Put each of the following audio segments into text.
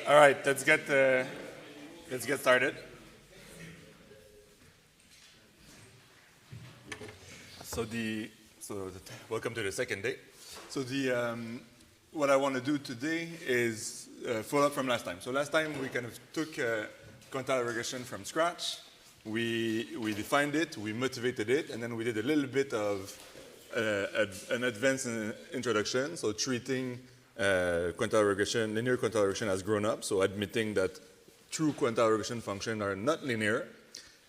All right, let's get started. Welcome to the second day. What I want to do today is follow up from last time. So last time we kind of took Quantile regression from scratch. We defined it, we motivated it, and then we did a little bit of an advanced introduction. So treating Quantile regression, linear Quantile regression as grown up. So admitting that true Quantile regression functions are not linear,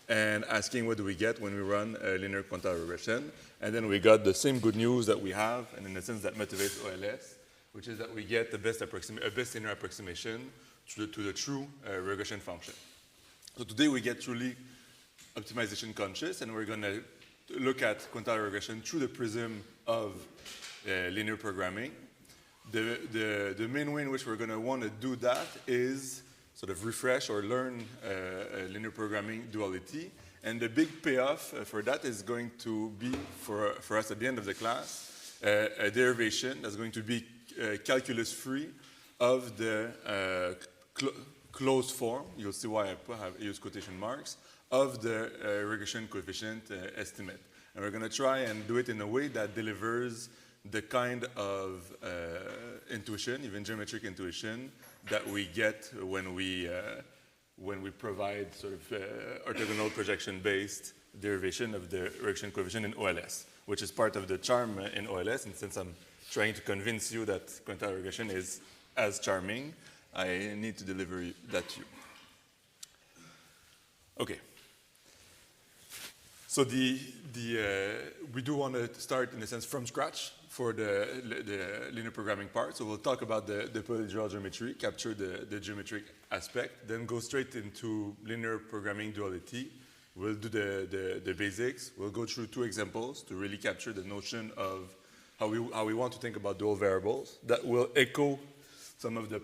and asking what do we get when we run a linear Quantile regression. And then we got the same good news that we have, and in a sense that motivates OLS, which is that we get the best linear approximation to the true regression function. So today we get truly optimization conscious, and we're going to look at Quantile regression through the prism of linear programming. The main way in which we're going to want to do that is sort of refresh or learn linear programming duality. And the big payoff for that is going to be, for us at the end of the class, a derivation that's going to be calculus-free of the closed form. You'll see why I use quotation marks, of the regression coefficient estimate. And we're going to try and do it in a way that delivers the kind of intuition, even geometric intuition, that we get when we provide sort of orthogonal projection-based derivation of the regression coefficient in OLS, which is part of the charm in OLS. And since I'm trying to convince you that Quantile regression is as charming, I need to deliver that to you. Okay. So we do want to start, in a sense, from scratch for the linear programming part. So we'll talk about the polyhedral geometry, capture the geometric aspect, then go straight into linear programming duality. We'll do the basics. We'll go through two examples to really capture the notion of how we want to think about dual variables. That will echo some of the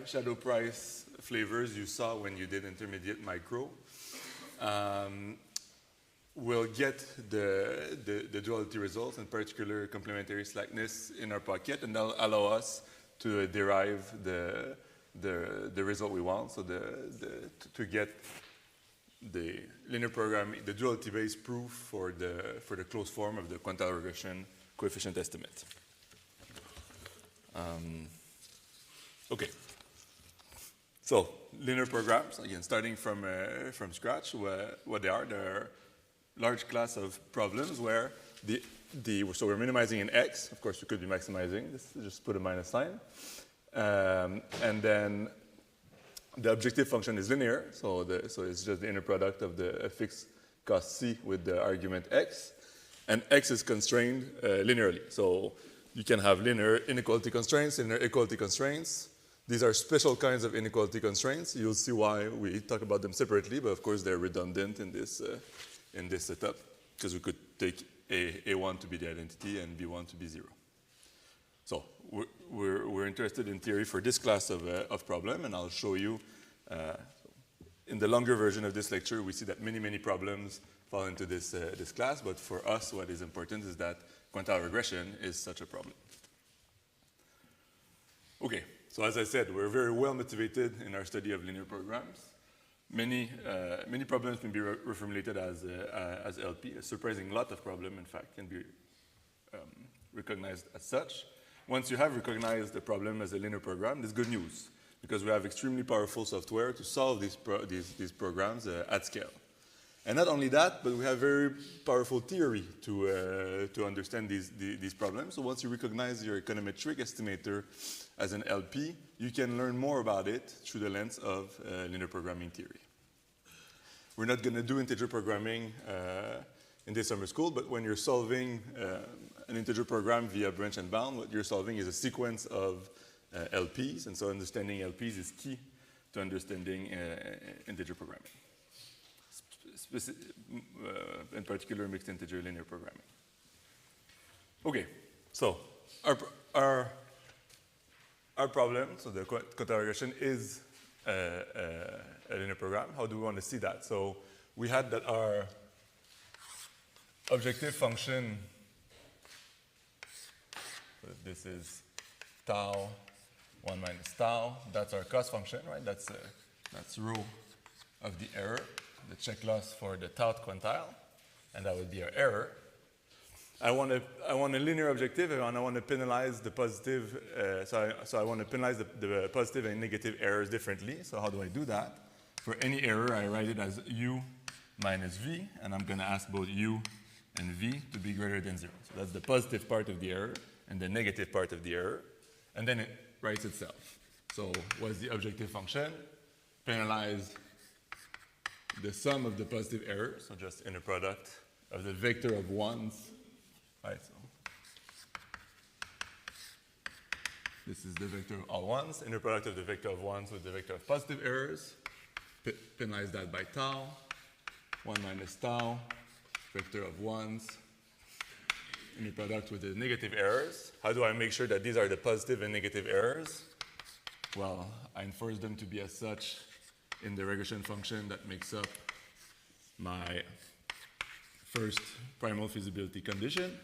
shadow price flavors you saw when you did intermediate micro. We'll get the duality results, in particular complementary slackness, in our pocket, and that'll allow us to derive the result we want. So to get the linear programming, the duality-based proof for the closed form of the Quantile regression coefficient estimate. Okay. So linear programs, again, starting from scratch, what they are. They're large class of problems where so we're minimizing in X. Of course, we could be maximizing. Just put a minus sign. And then the objective function is linear. So it's just the inner product of the fixed cost C with the argument X. And X is constrained linearly. So you can have linear inequality constraints, linear equality constraints. These are special kinds of inequality constraints. You'll see why we talk about them separately, but of course they're redundant in this setup, because we could take A1 to be the identity and B1 to be 0. So we're interested in theory for this class of problem, and I'll show you in the longer version of this lecture, we see that many problems fall into this class, but for us what is important is that Quantile regression is such a problem. Okay, so as I said, we're very well motivated in our study of linear programs. Many problems can be reformulated as LP. A surprising lot of problems, in fact, can be recognized as such. Once you have recognized the problem as a linear program, this is good news, because we have extremely powerful software to solve these programs at scale. And not only that, but we have very powerful theory to understand these problems. So once you recognize your econometric estimator as an LP, you can learn more about it through the lens of linear programming theory. We're not going to do integer programming in this summer school, but when you're solving an integer program via branch and bound, what you're solving is a sequence of LPs, and so understanding LPs is key to understanding integer programming. In particular, mixed integer linear programming. Okay, so our problem, so the Quantile regression is a linear program. How do we want to see that? So we had that our objective function, so this is tau 1 minus tau. That's our cost function, right? That's rho of the error, the check loss for the tau quantile, and that would be our error. I want a linear objective, and I want to penalize the positive. So I want to penalize the positive and negative errors differently. So how do I do that? For any error, I write it as u minus v, and I'm going to ask both u and v to be greater than 0. So that's the positive part of the error and the negative part of the error, and then it writes itself. So what's the objective function? Penalize the sum of the positive errors, so just inner product of the vector of ones. Right, so this is the vector of all ones, inner product of the vector of ones with the vector of positive errors. Penalize that by tau, 1 minus tau, vector of ones, inner product with the negative errors. How do I make sure that these are the positive and negative errors? Well, I enforce them to be as such in the regression function that makes up my first primal feasibility condition.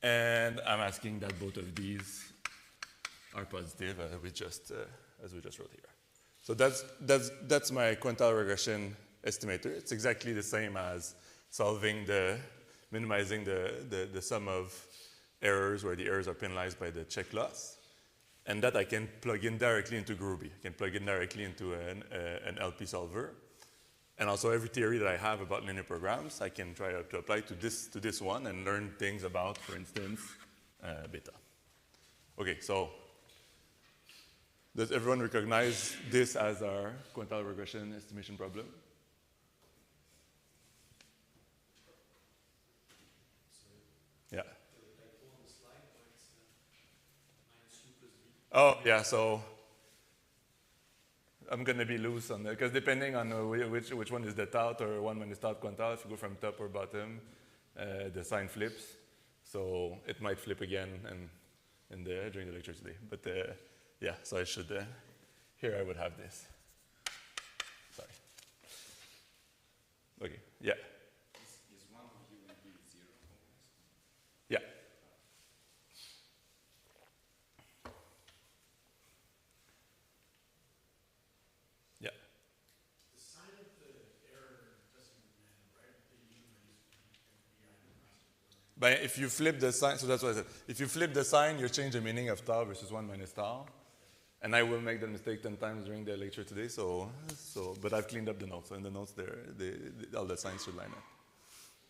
And I'm asking that both of these are positive, as we just wrote here. So that's my quantile regression estimator. It's exactly the same as solving minimizing the sum of errors where the errors are penalized by the check loss. And that I can plug in directly into Groovy. I can plug in directly into an LP solver. And also every theory that I have about linear programs, I can try to apply to this one and learn things about, for instance, beta. Okay, so does everyone recognize this as our quantile regression estimation problem? Yeah. Oh, yeah, so I'm going to be loose on that, because depending on which one is the tout or 1 minus tout quantile, if you go from top or bottom, the sign flips. So it might flip again during the lecture today. But yeah, so I should, here I would have this. Sorry. Okay, yeah. Is one of you will be 0 always? Yeah. Yeah. The sign of the error doesn't matter, right? The u minus v can be either positive or negative. But if you flip the sign, so that's what I said. If you flip the sign, you change the meaning of tau versus 1 minus tau. And I will make the mistake 10 times during the lecture today, but I've cleaned up the notes. So in the notes there, all the signs should line up.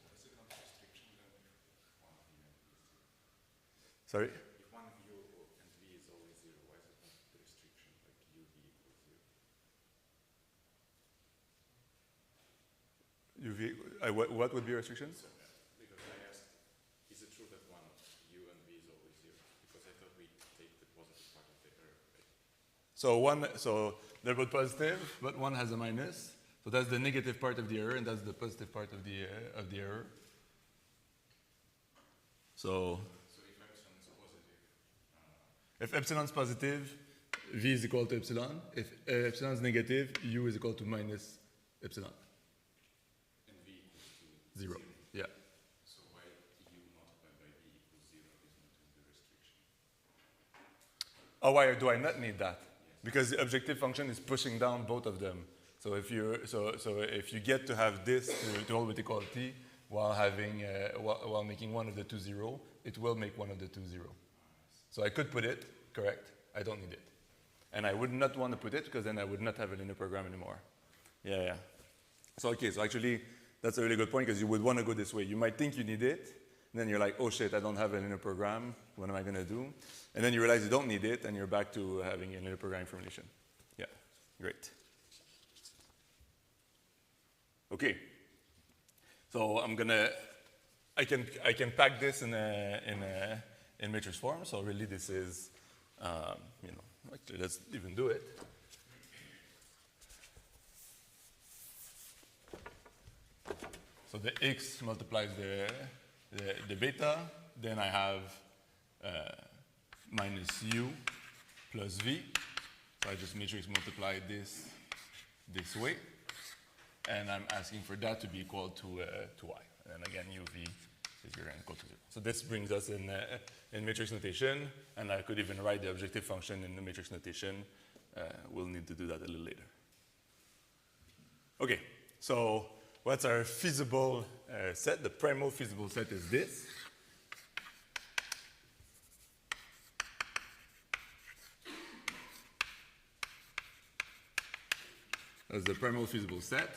What's the counter restriction then if one of you and v is 0? Sorry? If one of you and v is always 0, why is the counter restriction like u, v equals 0? What would be restrictions? Because I asked, is it true that one of u and v is always 0? Because I thought we take the positive part of the error, right? So they're both positive, but one has a minus. So that's the negative part of the error, and that's the positive part of the error. So if epsilon is positive, v is equal to epsilon. If epsilon is negative, u is equal to minus epsilon. And v equals to 0. Yeah. So why u multiplied by v equals 0 is not in the restriction? Oh, why do I not need that? Because the objective function is pushing down both of them. So if you get to have this to hold with equality while making one of the two 0, it will make one of the two 0. So I could put it, correct? I don't need it. And I would not want to put it because then I would not have a linear program anymore. Yeah. So okay, so actually that's a really good point because you would want to go this way. You might think you need it, and then you're like, oh shit, I don't have a linear program. What am I going to do? And then you realize you don't need it, and you're back to having a linear programming formulation. Yeah, great. Okay. So I can pack this in matrix form. So really, this is, actually, let's even do it. So the x multiplies the beta. Then I have minus u plus v. So I just matrix multiply this way. And I'm asking for that to be equal to y. And then again, uv is greater than or equal to 0. So this brings us in matrix notation, and I could even write the objective function in the matrix notation. We'll need to do that a little later. Okay, so what's our feasible set? The primal feasible set is this. That's the primal feasible set.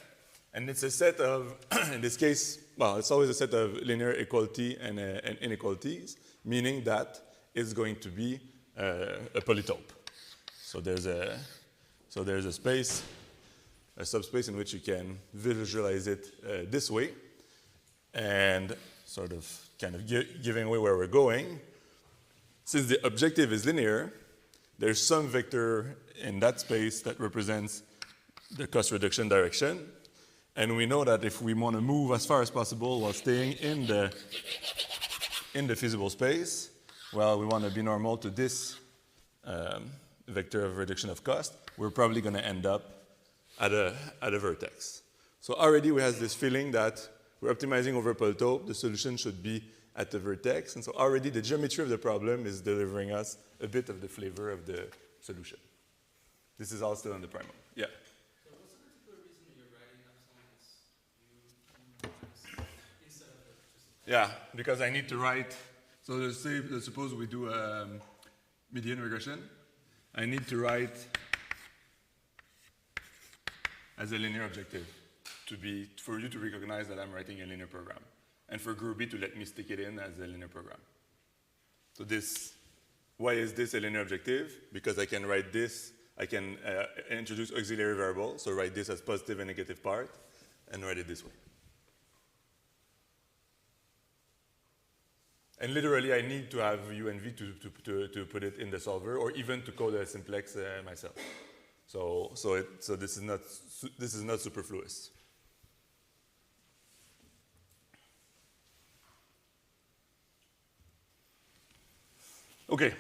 And it's a set of, in this case, well, it's always a set of linear equality and inequalities, meaning that it's going to be a polytope. So there's a space, a subspace in which you can visualize it this way, and sort of kind of giving away where we're going. Since the objective is linear, there's some vector in that space that represents the cost reduction direction. And we know that if we want to move as far as possible while staying in the feasible space, well, we want to be normal to this vector of reduction of cost. We're probably going to end up at a vertex. So already we have this feeling that we're optimizing over polytope. The solution should be at the vertex. And so already the geometry of the problem is delivering us a bit of the flavor of the solution. This is all still on the primal. Yeah? So what's the particular reason that you're writing epsilon as u instead of just... Yeah, because I need to write, so let's suppose we do median regression. I need to write as a linear objective for you to recognize that I'm writing a linear program. And for group B to let me stick it in as a linear program. So why is this a linear objective? Because I can write this, I can introduce auxiliary variables, so write this as positive and negative part, and write it this way. And literally, I need to have U and V to put it in the solver, or even to code a simplex myself. So this is not superfluous. Okay,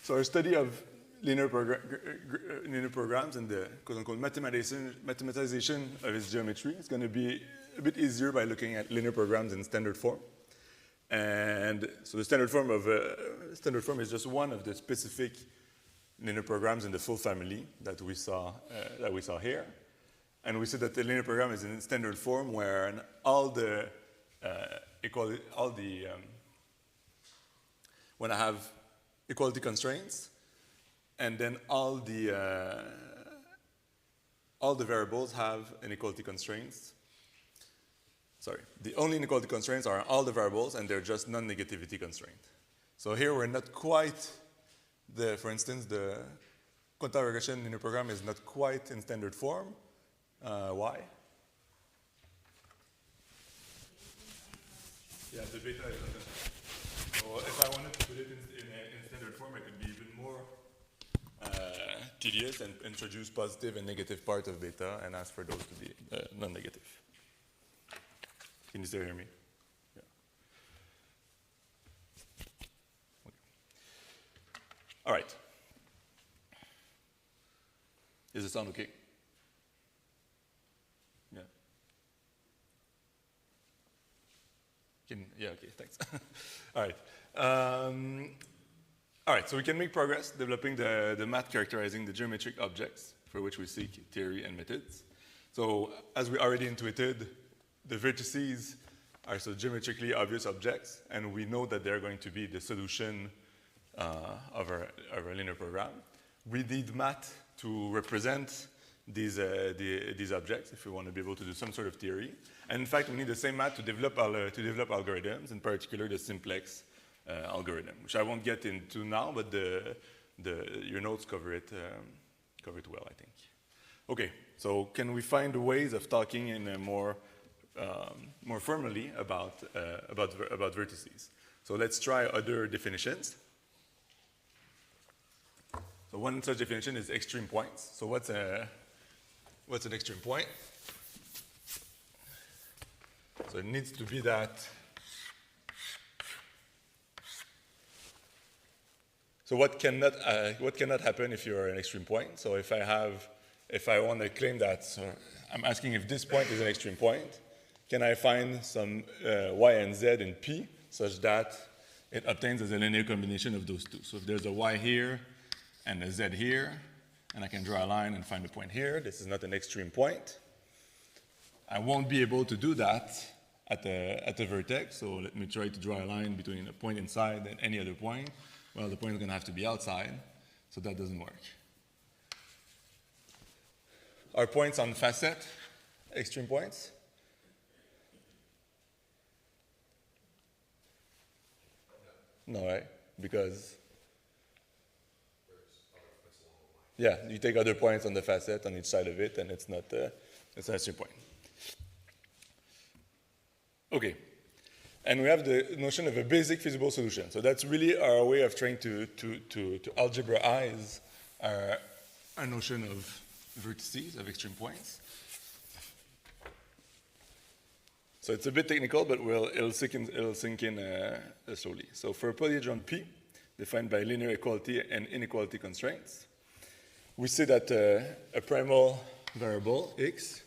so our study of linear programs and the quote-unquote mathematization of its geometry is going to be a bit easier by looking at linear programs in standard form. And so the standard form is just one of the specific linear programs in the full family that we saw here. And we said that the linear program is in standard form where when I have equality constraints, and then all the variables have inequality constraints. Sorry, the only inequality constraints are all the variables, and they're just non-negativity constraint. So here we're not quite for instance, the Quantile regression linear program is not quite in standard form. Why? Yeah, the beta is not. So if I wanted to put it in standard form, it could be even more tedious and introduce positive and negative part of beta and ask for those to be non-negative. Can you still hear me? Yeah. Okay. All right. Is the sound okay? Yeah. Yeah, okay, thanks. All right. All right, so we can make progress developing the math characterizing the geometric objects for which we seek theory and methods. So as we already intuited, the vertices are so geometrically obvious objects, and we know that they're going to be the solution of our linear program. We need math to represent these objects if we want to be able to do some sort of theory. And in fact, we need the same math to develop algorithms, in particular the simplex algorithm, which I won't get into now, but your notes cover it well, I think. Okay, so can we find ways of talking in a more formally about vertices? So let's try other definitions. So one such definition is extreme points. So what's an extreme point? So it needs to be that. So what cannot happen if you're an extreme point? So if I want to claim that, so I'm asking if this point is an extreme point, can I find some y and z in P such that it obtains as a linear combination of those two. So if there's a y here and a z here, and I can draw a line and find a point here, this is not an extreme point. I won't be able to do that at the vertex, so let me try to draw a line between a point inside and any other point. Well, the point is going to have to be outside, so that doesn't work. Are points on facet extreme points? No, right? Because, yeah, you take other points on the facet on each side of it, and it's not an extreme point. Okay, and we have the notion of a basic feasible solution. So that's really our way of trying to algebraize our notion of vertices, of extreme points. So it's a bit technical, but it'll sink in slowly. So for a polyhedron P, defined by linear equality and inequality constraints, we say that a primal variable, x,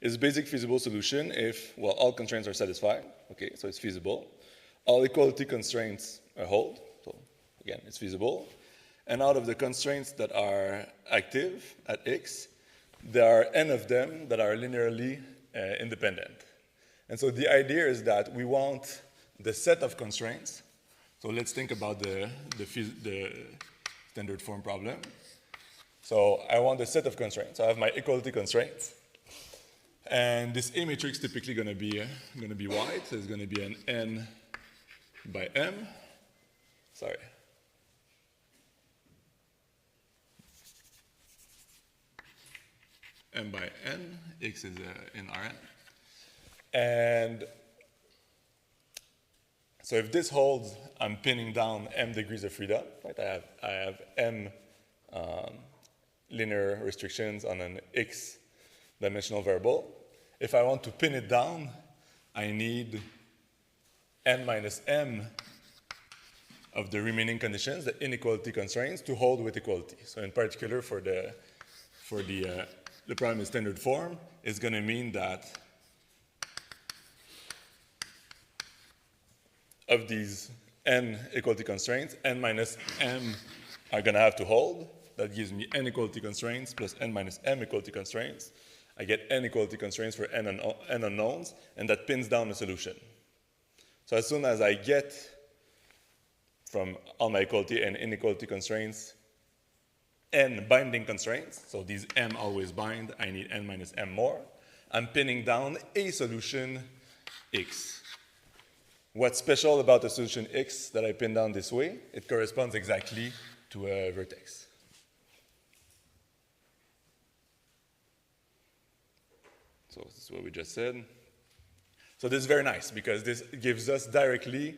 is a basic feasible solution if, well, all constraints are satisfied. Okay, so it's feasible. All equality constraints hold. So again, it's feasible. And out of the constraints that are active at x, there are n of them that are linearly independent. And so the idea is that we want the set of constraints. So let's think about the standard form problem. So I want the set of constraints. So I have my equality constraints. And this A matrix is typically going to be wide. So it's going to be an n by m. Sorry. M by n, x is in Rn. And so if this holds, I'm pinning down m degrees of freedom. Right? I have m linear restrictions on an x dimensional variable. If I want to pin it down, I need n minus m of the remaining conditions, the inequality constraints, to hold with equality. So in particular, for the problem in standard form, it's going to mean that of these n equality constraints, n minus m are going to have to hold. That gives me n equality constraints plus n minus m equality constraints. I get n equality constraints for n unknowns, and that pins down the solution. So as soon as I get from all my equality and inequality constraints n binding constraints, so these m always bind, I need n minus m more, I'm pinning down a solution x. What's special about the solution x that I pin down this way? It corresponds exactly to a vertex. So this is what we just said. So this is very nice because this gives us directly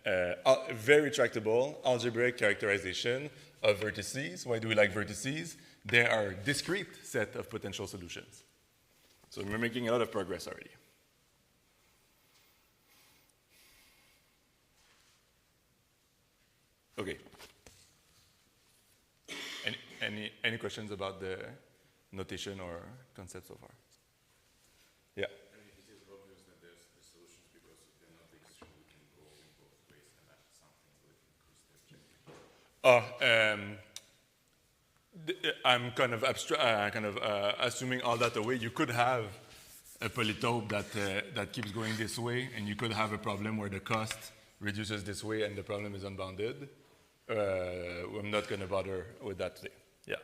a very tractable algebraic characterization of vertices. Why do we like vertices? They are a discrete set of potential solutions. So we're making a lot of progress already. Okay. Any questions about the notation or concept so far? Yeah. I mean, it is obvious that there's the solutions because if they're not extreme, we can go in both ways and add something to increase the objective. I'm kind of assuming all that away. You could have a polytope that keeps going this way, and you could have a problem where the cost reduces this way and the problem is unbounded. I'm not going to bother with that today. Yeah.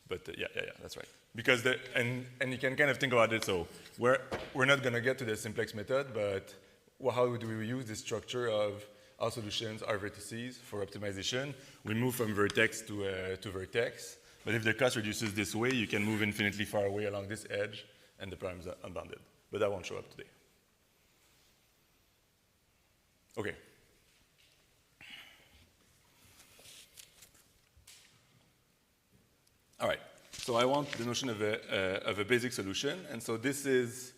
But yeah, that's right. Because and you can kind of think about it. So we're not going to get to the simplex method, but how do we use this structure of our solutions are vertices for optimization? We move from vertex to vertex. But if the cost reduces this way, you can move infinitely far away along this edge, and the problem is unbounded. But that won't show up today. Okay. All right. So I want the notion of a basic solution, and so this is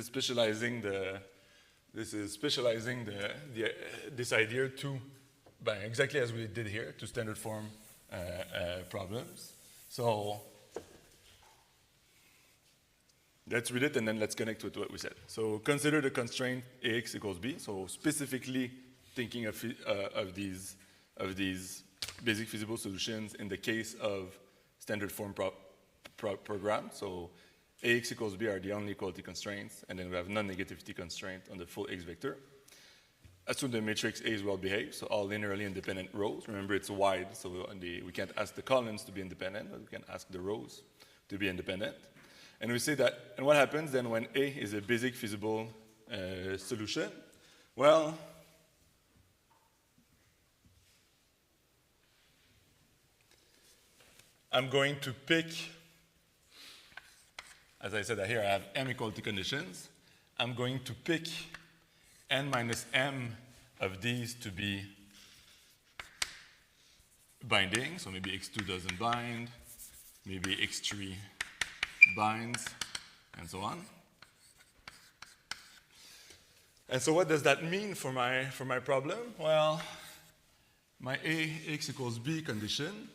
specializing This is specializing this idea to, by exactly as we did here, to standard form problems. So let's read it and then let's connect with what we said. So consider the constraint ax equals b. So specifically thinking of these basic feasible solutions in the case of standard form programs. So ax equals b are the only equality constraints, and then we have non-negativity constraint on the full x vector. Assume the matrix A is well behaved, so all linearly independent rows. Remember, it's wide, so we can't ask the columns to be independent, but we can ask the rows to be independent. And we say that, and what happens then when A is a basic feasible solution? Well, I'm going to pick, as I said here, I have m equality conditions. I'm going to pick n minus m of these to be binding. So maybe x2 doesn't bind, maybe x3 binds, and so on. And so what does that mean for my problem? Well, my ax equals b condition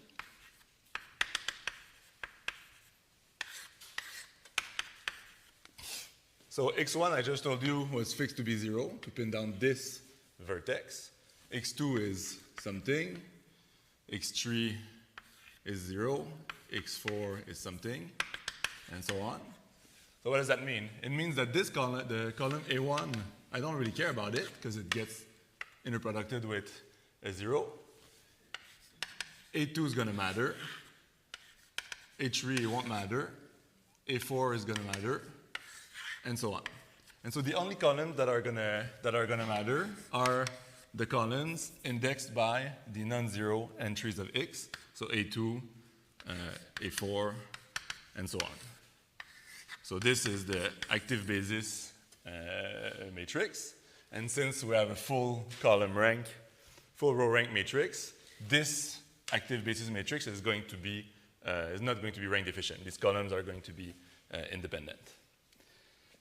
so x1, I just told you, was fixed to be 0 to pin down this vertex. x2 is something. x3 is 0. x4 is something, and so on. So what does that mean? It means that this column, the column A1, I don't really care about it because it gets interproducted with a 0. A2 is going to matter. A3 won't matter. A4 is going to matter, and so on. And so the only columns that are gonna matter are the columns indexed by the non-zero entries of x, so A2, A4, and so on. So this is the active basis matrix, and since we have a full column rank, full row rank matrix, this active basis matrix is going to be is not going to be rank deficient. These columns are going to be independent.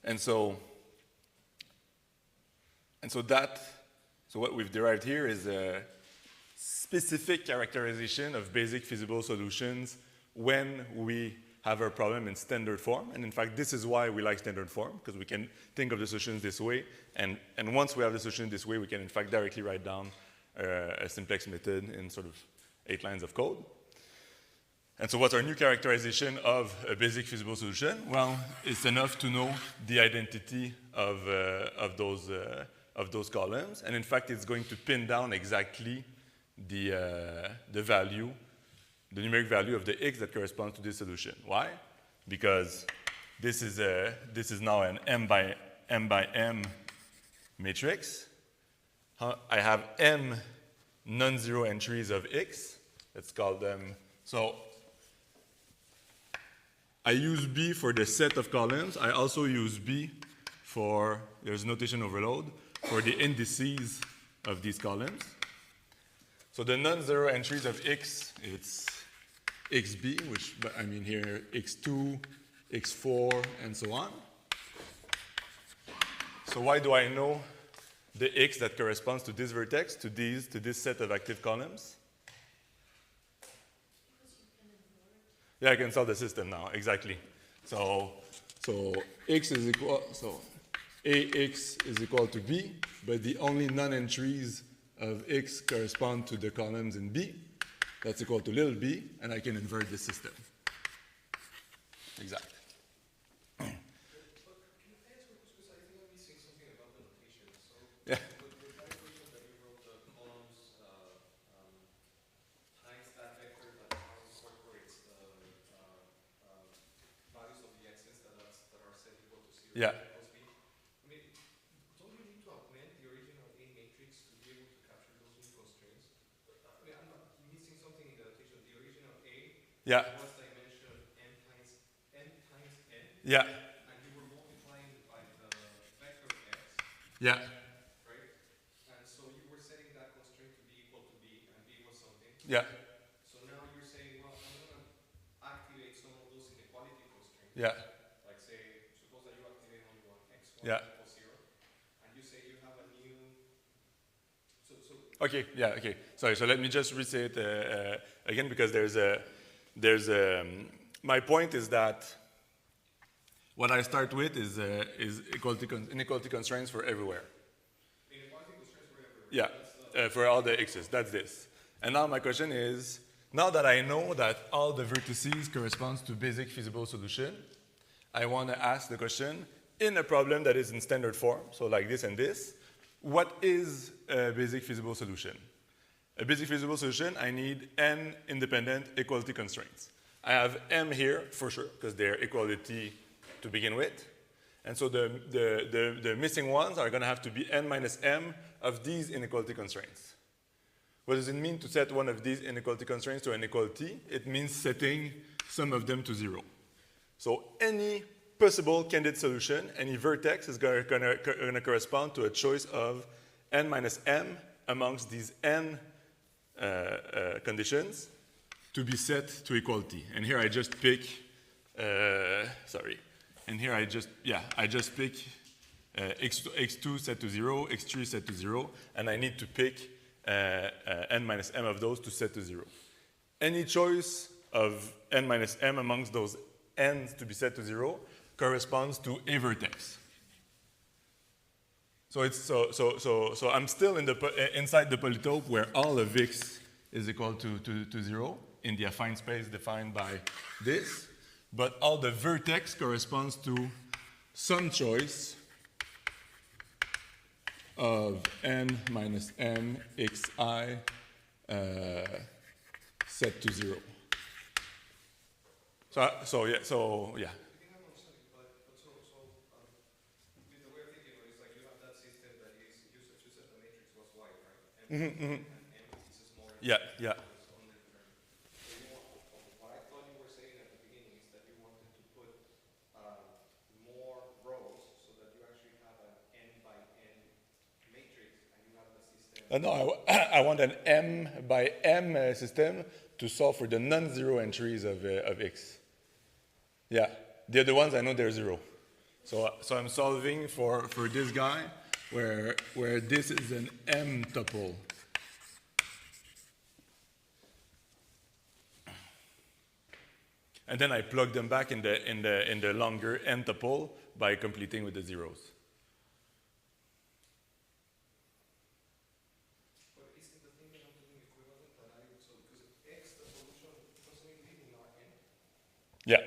And so what we've derived here is a specific characterization of basic feasible solutions when we have our problem in standard form. And in fact, this is why we like standard form, because we can think of the solutions this way. And once we have the solution this way, we can in fact directly write down a simplex method in sort of 8 lines of code. And so what's our new characterization of a basic feasible solution? Well, it's enough to know the identity of those columns. And in fact, it's going to pin down exactly the value, the numeric value of the x that corresponds to this solution. Why? Because this is now an m by m matrix. I have m non-zero entries of x. Let's call them, so I use B for the set of columns. I also use B for, there's notation overload, for the indices of these columns. So the non-zero entries of x, it's xb, which I mean here x2, x4, and so on. So why do I know the x that corresponds to this vertex, to this set of active columns? Yeah, I can solve the system now, exactly. So x is equal, so ax is equal to b, but the only non-entries of x correspond to the columns in b. That's equal to little b, and I can invert the system. Exactly. But can I ask a question? Because I think I'm missing something about the notation. So Yeah. the calculation that you wrote, the columns times that vector that now incorporates the values of the x's that are set equal to 0 Yeah. equals b. I mean, don't you need to augment the original A matrix to be able to capture those new constraints? I mean, I'm missing something in the notation. The original A Yeah. was dimension n times n. Yeah. And you were multiplying it by the vector x, Yeah. right? And so you were setting that constraint to be equal to b, and b was something. Yeah. So now you're saying, well, I'm going to activate some of those inequality constraints. Yeah. Like say, suppose that you activate only one, x1 Yeah. equals 0, and you say you Okay, yeah, okay. Sorry, so let me just resay it again because my point is that what I start with is inequality constraints for everywhere. Inequality constraints for everywhere. Yeah, for all the x's, that's this. And now my question is, now that I know that all the vertices corresponds to basic feasible solution, I want to ask the question, in a problem that is in standard form, so like this and this, what is a basic feasible solution? A basic feasible solution, I need n independent equality constraints. I have m here for sure, because they're equality to begin with. And so the missing ones are going to have to be n minus m of these inequality constraints. What does it mean to set one of these inequality constraints to an equality? It means setting some of them to 0. So any possible candidate solution, any vertex is going to correspond to a choice of n minus m amongst these n conditions to be set to equality. And here I just pick, and here I just pick x2 set to 0, x3 set to 0, and I need to pick n minus m of those to set to 0. Any choice of n minus m amongst those n's to be set to 0 corresponds to a vertex. So I'm still inside the polytope where all of x is equal to 0 in the affine space defined by this, but all the vertex corresponds to some choice of n minus m xi set to 0. So yeah. I think I'm understanding, but the way of thinking is like you have that system that is you said the matrix was y, right? And m is smaller. Yeah. It's undetermined. What I thought you were saying at the beginning is that you wanted to put more rows so that you actually have an n by n matrix and you have the system. No, I want an m by m system to solve for the non-zero entries of x. Yeah, the other ones I know they're 0. So I'm solving for this guy where this is an m tuple. And then I plug them back in the longer n tuple by completing with the zeros. But isn't the thing that I'm doing equivalent that because x, the solution, doesn't it live in Rn? Yeah.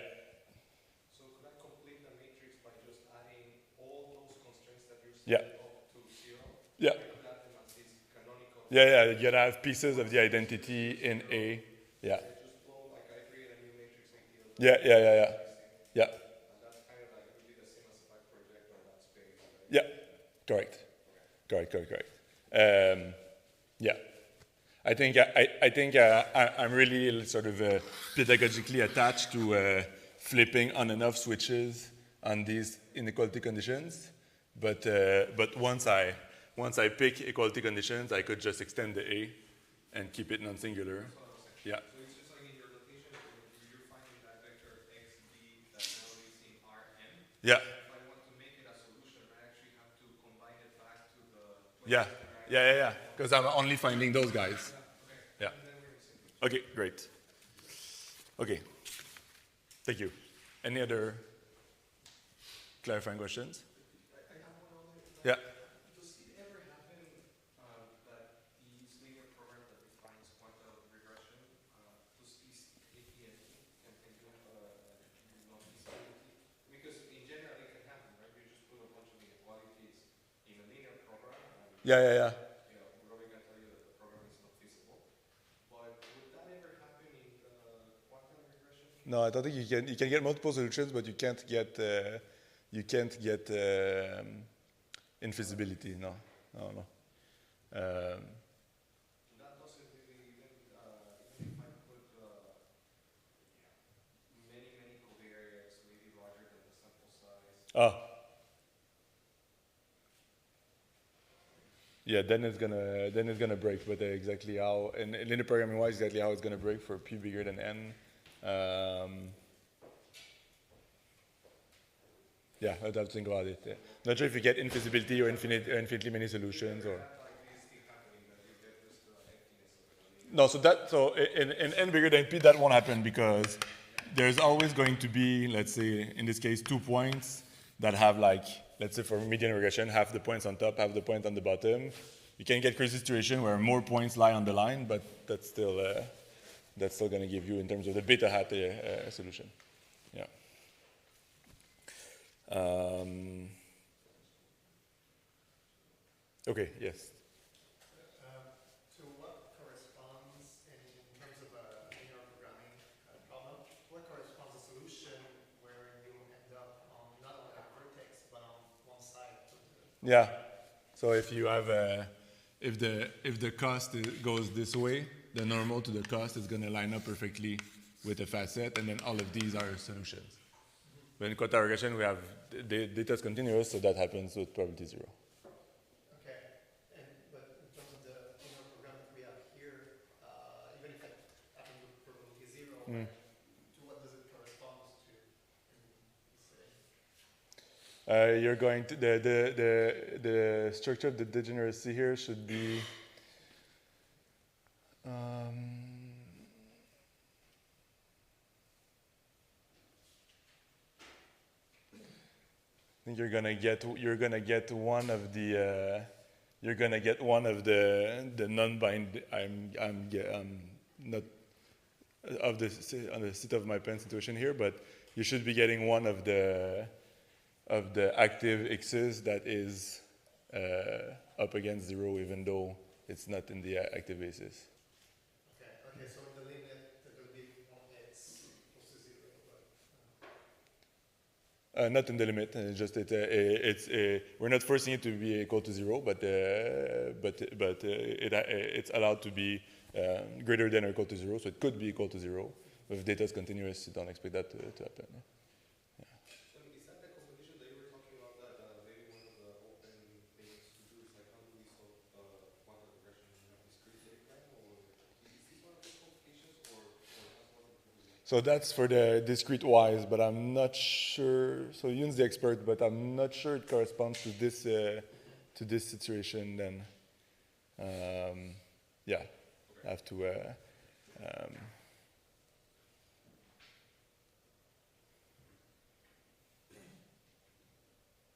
So could I complete the matrix by just adding all those constraints that you're Yeah. setting up to 0? Yeah. I could add them as these canonical. Yeah, you gotta have pieces of the identity in A. Yeah. I just blow, like I create a new matrix in here. Yeah. Yeah. And that's kind of like really the same as if I project on that space, right? Yeah. Correct. Yeah. I think I'm really sort of pedagogically attached to flipping on and off switches on these inequality conditions. But once I pick equality conditions, I could just extend the A and keep it non-singular. Yeah. So it's just like in your notation, you're finding that vector xb that now lives in Rn. Yeah. If I want to make it a solution, I actually have to combine it back to the. Yeah. Because I'm only finding those guys. Yeah. Yeah. And then we're in sync. Okay, great. Okay. Thank you. Any other clarifying questions? I have one other. Yeah. Does it ever happen that these linear program that defines quantile regression, does this APN can you have a non-feasibility? Because in general it can happen, right? You just put a bunch of inequalities in a linear program and Yeah. Robbie can tell you that the program is not feasible. But would that ever happen in the quantile regression? No, I don't think you can get multiple solutions, but you can't get infeasibility. No. That doesn't really, even if I put many covariates, maybe larger than the sample size. Yeah, then it's gonna break, but exactly how, in linear programming wise, exactly how it's gonna break for p bigger than n. Yeah, I'd have to think about it. Not sure if you get infeasibility or infinitely many solutions or. Like this thing happening that you get No, so in n bigger than p, that won't happen because there's always going to be, let's say, in this case, 2 points that have like, let's say for median regression, half the points on top, half the point on the bottom. You can get crazy situation where more points lie on the line, but that's still going to give you in terms of the beta hat solution. Yeah. Okay. Yes. To what corresponds in terms of a linear programming problem? What corresponds a solution where you end up on not only a vertex but on one side of the Yeah. So if you have if the cost goes this way, the normal to the cost is going to line up perfectly with the facet, and then all of these are solutions. But in quantile regression, we have data is continuous, so that happens with probability 0. Okay, but in terms of the linear program that we have here, even if it happens with probability 0, to what does it correspond to? You're going to the structure of the degeneracy here should be. I think you're gonna get one of the non-bind. I'm not of the on the seat of my pants situation here, but you should be getting one of the active x's that is up against 0, even though it's not in the active basis. Okay, so in the limit, there will be one x equals to 0, but... Not in the limit. We're not forcing it to be equal to 0, but it's allowed to be greater than or equal to 0, so it could be equal to 0. If data is continuous, you don't expect that to happen. Is that the composition that you were talking about, that maybe one of the open things to do is like, how do we solve quantile regression? You have discrete data, or is this one of the complications, or what's the composition? So that's for the discrete wise, but I'm not sure. So Yoon's the expert, but I'm not sure it corresponds to this situation. Then, yeah, I have to.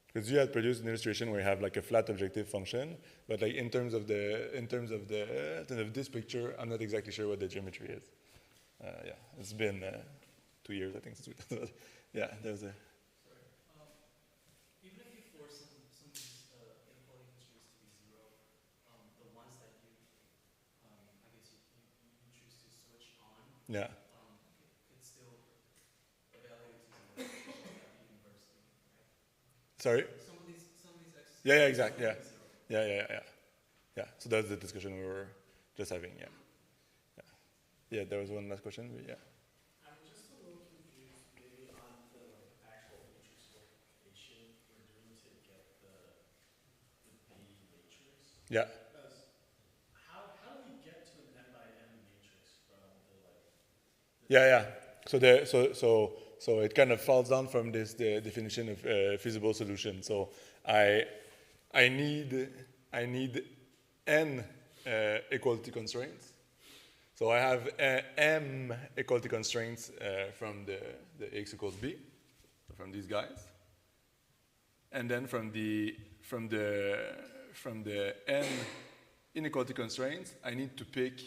Because you had produced an illustration where you have like a flat objective function, but like in terms of this picture, I'm not exactly sure what the geometry is. Yeah, it's been 2 years, I think, since we did that. Yeah, there's a. Sorry. Even if you force some of these inequality constraints to be 0, the ones that you, I guess you choose to switch on, Yeah. could still evaluate to 0 at the university, right? Sorry. Some of these exercises. Yeah, exactly. Yeah. Yeah. So that's the discussion we were just having. Yeah. Yeah, there was one last question. But yeah. I'm just a little confused maybe on the actual matrix multiplication we're doing to get the B matrix. Yeah. Because how do we get to an n by n matrix from the like? Yeah. So it kind of falls down from the definition of feasible solution. So I need n equality constraints. So I have m equality constraints from the x equals b, so from these guys, and then from the n inequality constraints, I need to pick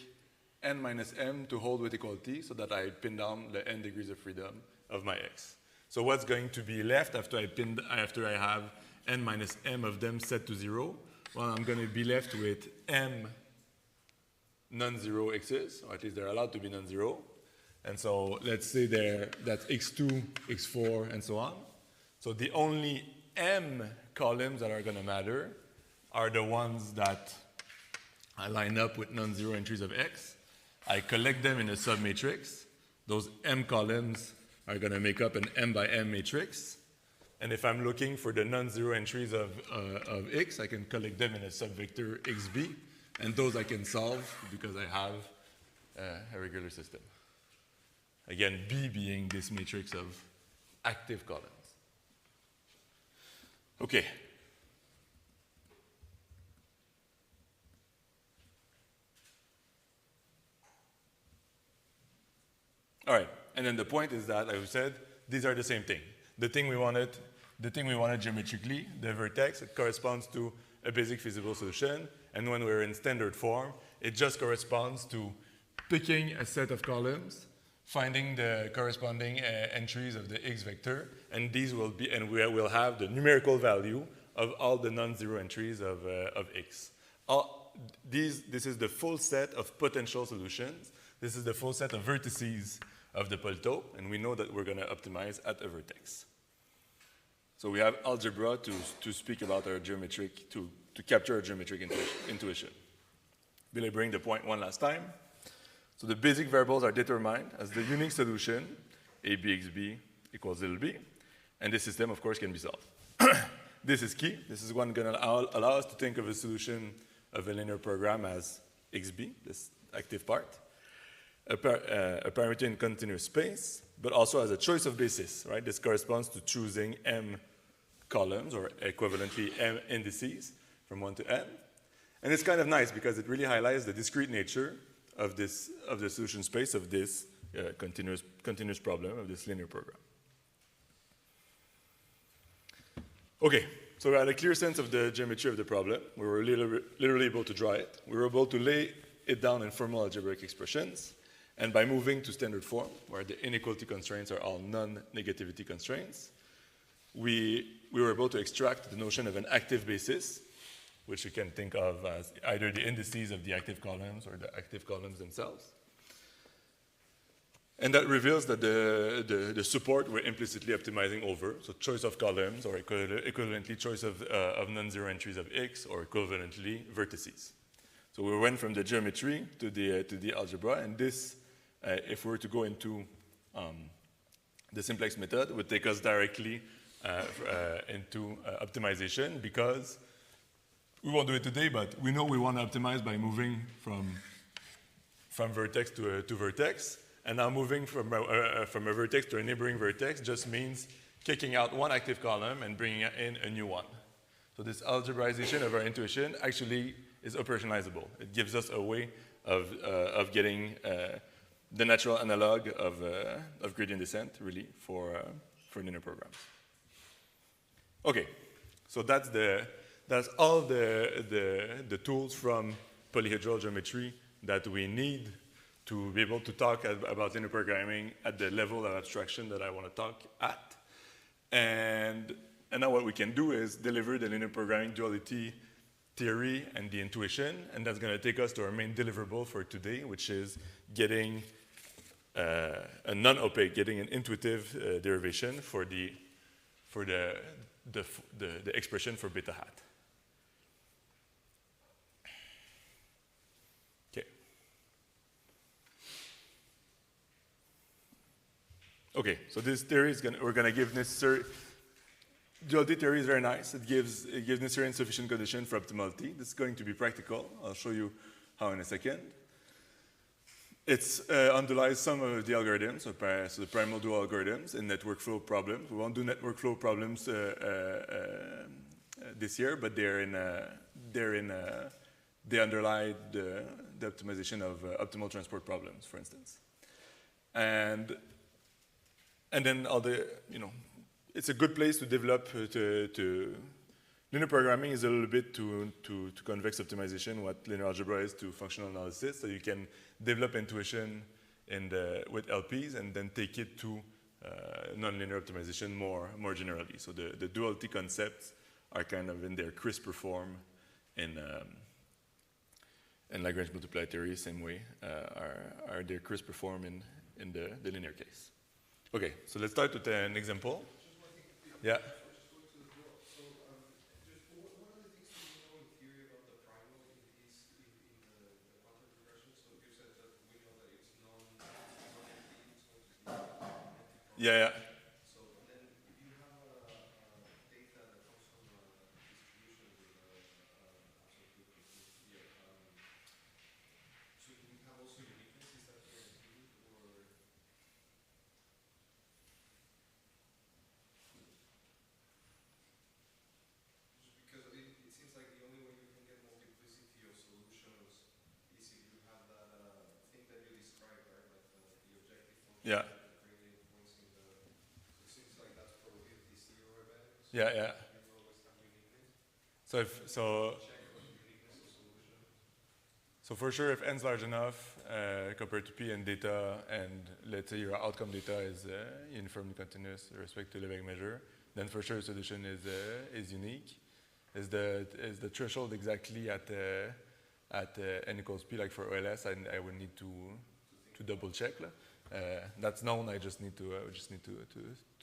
n minus m to hold with equality, so that I pin down the n degrees of freedom of my x. So what's going to be left after I have n minus m of them set to 0? Well, I'm going to be left with m non-zero x's, or at least they're allowed to be non-zero. And so let's say that's x2, x4, and so on. So the only m columns that are going to matter are the ones that I line up with non-zero entries of x. I collect them in a submatrix. Those m columns are going to make up an m by m matrix. And if I'm looking for the non-zero entries of x, I can collect them in a subvector xb. And those I can solve because I have a regular system. Again, B being this matrix of active columns. Okay. All right, and then the point is that, like I said, these are the same thing. The thing we wanted geometrically, the vertex, it corresponds to a basic feasible solution, and when we're in standard form, it just corresponds to picking a set of columns, finding the corresponding entries of the x vector, and these will be, and we will have the numerical value of all the non-zero entries of x. This is the full set of potential solutions. This is the full set of vertices of the polytope, and we know that we're going to optimize at a vertex. So we have algebra to speak about our geometric, to capture our geometric intuition. Will I bring the point one last time? So the basic variables are determined as the unique solution, ABXB equals little b, and this system, of course, can be solved. This is key. This is one going to allow us to think of a solution of a linear program as xb, this active part, a parameter in continuous space, but also as a choice of basis, right? This corresponds to choosing m columns, or equivalently m indices, from 1 to n. And it's kind of nice because it really highlights the discrete nature of the solution space of this continuous problem, of this linear program. Okay, so we had a clear sense of the geometry of the problem. We were literally able to draw it. We were able to lay it down in formal algebraic expressions. And by moving to standard form, where the inequality constraints are all non-negativity constraints, we were able to extract the notion of an active basis, which you can think of as either the indices of the active columns or the active columns themselves. And that reveals that the support we're implicitly optimizing over, so choice of columns, or equivalently choice of non-zero entries of x, or equivalently vertices. So we went from the geometry to the algebra, and this, if we were to go into the simplex method, would take us directly into optimization, because we won't do it today, but we know we want to optimize by moving from vertex to vertex. And now moving from a vertex to a neighboring vertex just means kicking out one active column and bringing in a new one. So this algebraization of our intuition actually is operationalizable. It gives us a way of getting the natural analog of gradient descent, really, for linear programs. Okay, so that's all the tools from polyhedral geometry that we need to be able to talk about linear programming at the level of abstraction that I want to talk at. And now what we can do is deliver the linear programming duality theory and the intuition, and that's going to take us to our main deliverable for today, which is getting a non-opaque, getting an intuitive derivation for the expression for beta hat. Okay, so this theory is we're going to give necessary. Duality theory is very nice. It gives necessary and sufficient condition for optimality. This is going to be practical. I'll show you how in a second. It underlies some of the algorithms, so the primal dual algorithms in network flow problems. We won't do network flow problems this year, but they underlie the optimization of optimal transport problems, for instance. And then all the, it's a good place to develop, linear programming is a little bit to convex optimization, what linear algebra is to functional analysis, so you can develop intuition with LPs and then take it to nonlinear optimization more generally. So the duality concepts are kind of in their crisper form in Lagrange multiply theory, same way, are their crisper form in the linear case. Okay, so let's start with an example. Just one thing. Yeah. Just go to the draw. So, just what are the things that we know in theory about the primal in the quantum regression? So you said that we know that it's non-empty, it's going to be empty. Yeah. So, and then if you have data that comes from distribution with absolute continuity here, so we have also uniqueness, is that guaranteed, or? Because it seems like the only way you can get multiplicity of solutions is if you have that thing that you described, right? Like the objective function Yeah. bringing points in the. So it seems like that's probability zero events. Yeah, yeah. You will always have uniqueness. So if so, Check for uniqueness of solution. so for sure, if n's large enough compared to p and data, and let's say your outcome data is uniformly continuous with respect to Lebesgue measure, then for sure the solution is unique. Is the threshold exactly at n equals p, like for OLS? I would need to double check. That's known. I just need to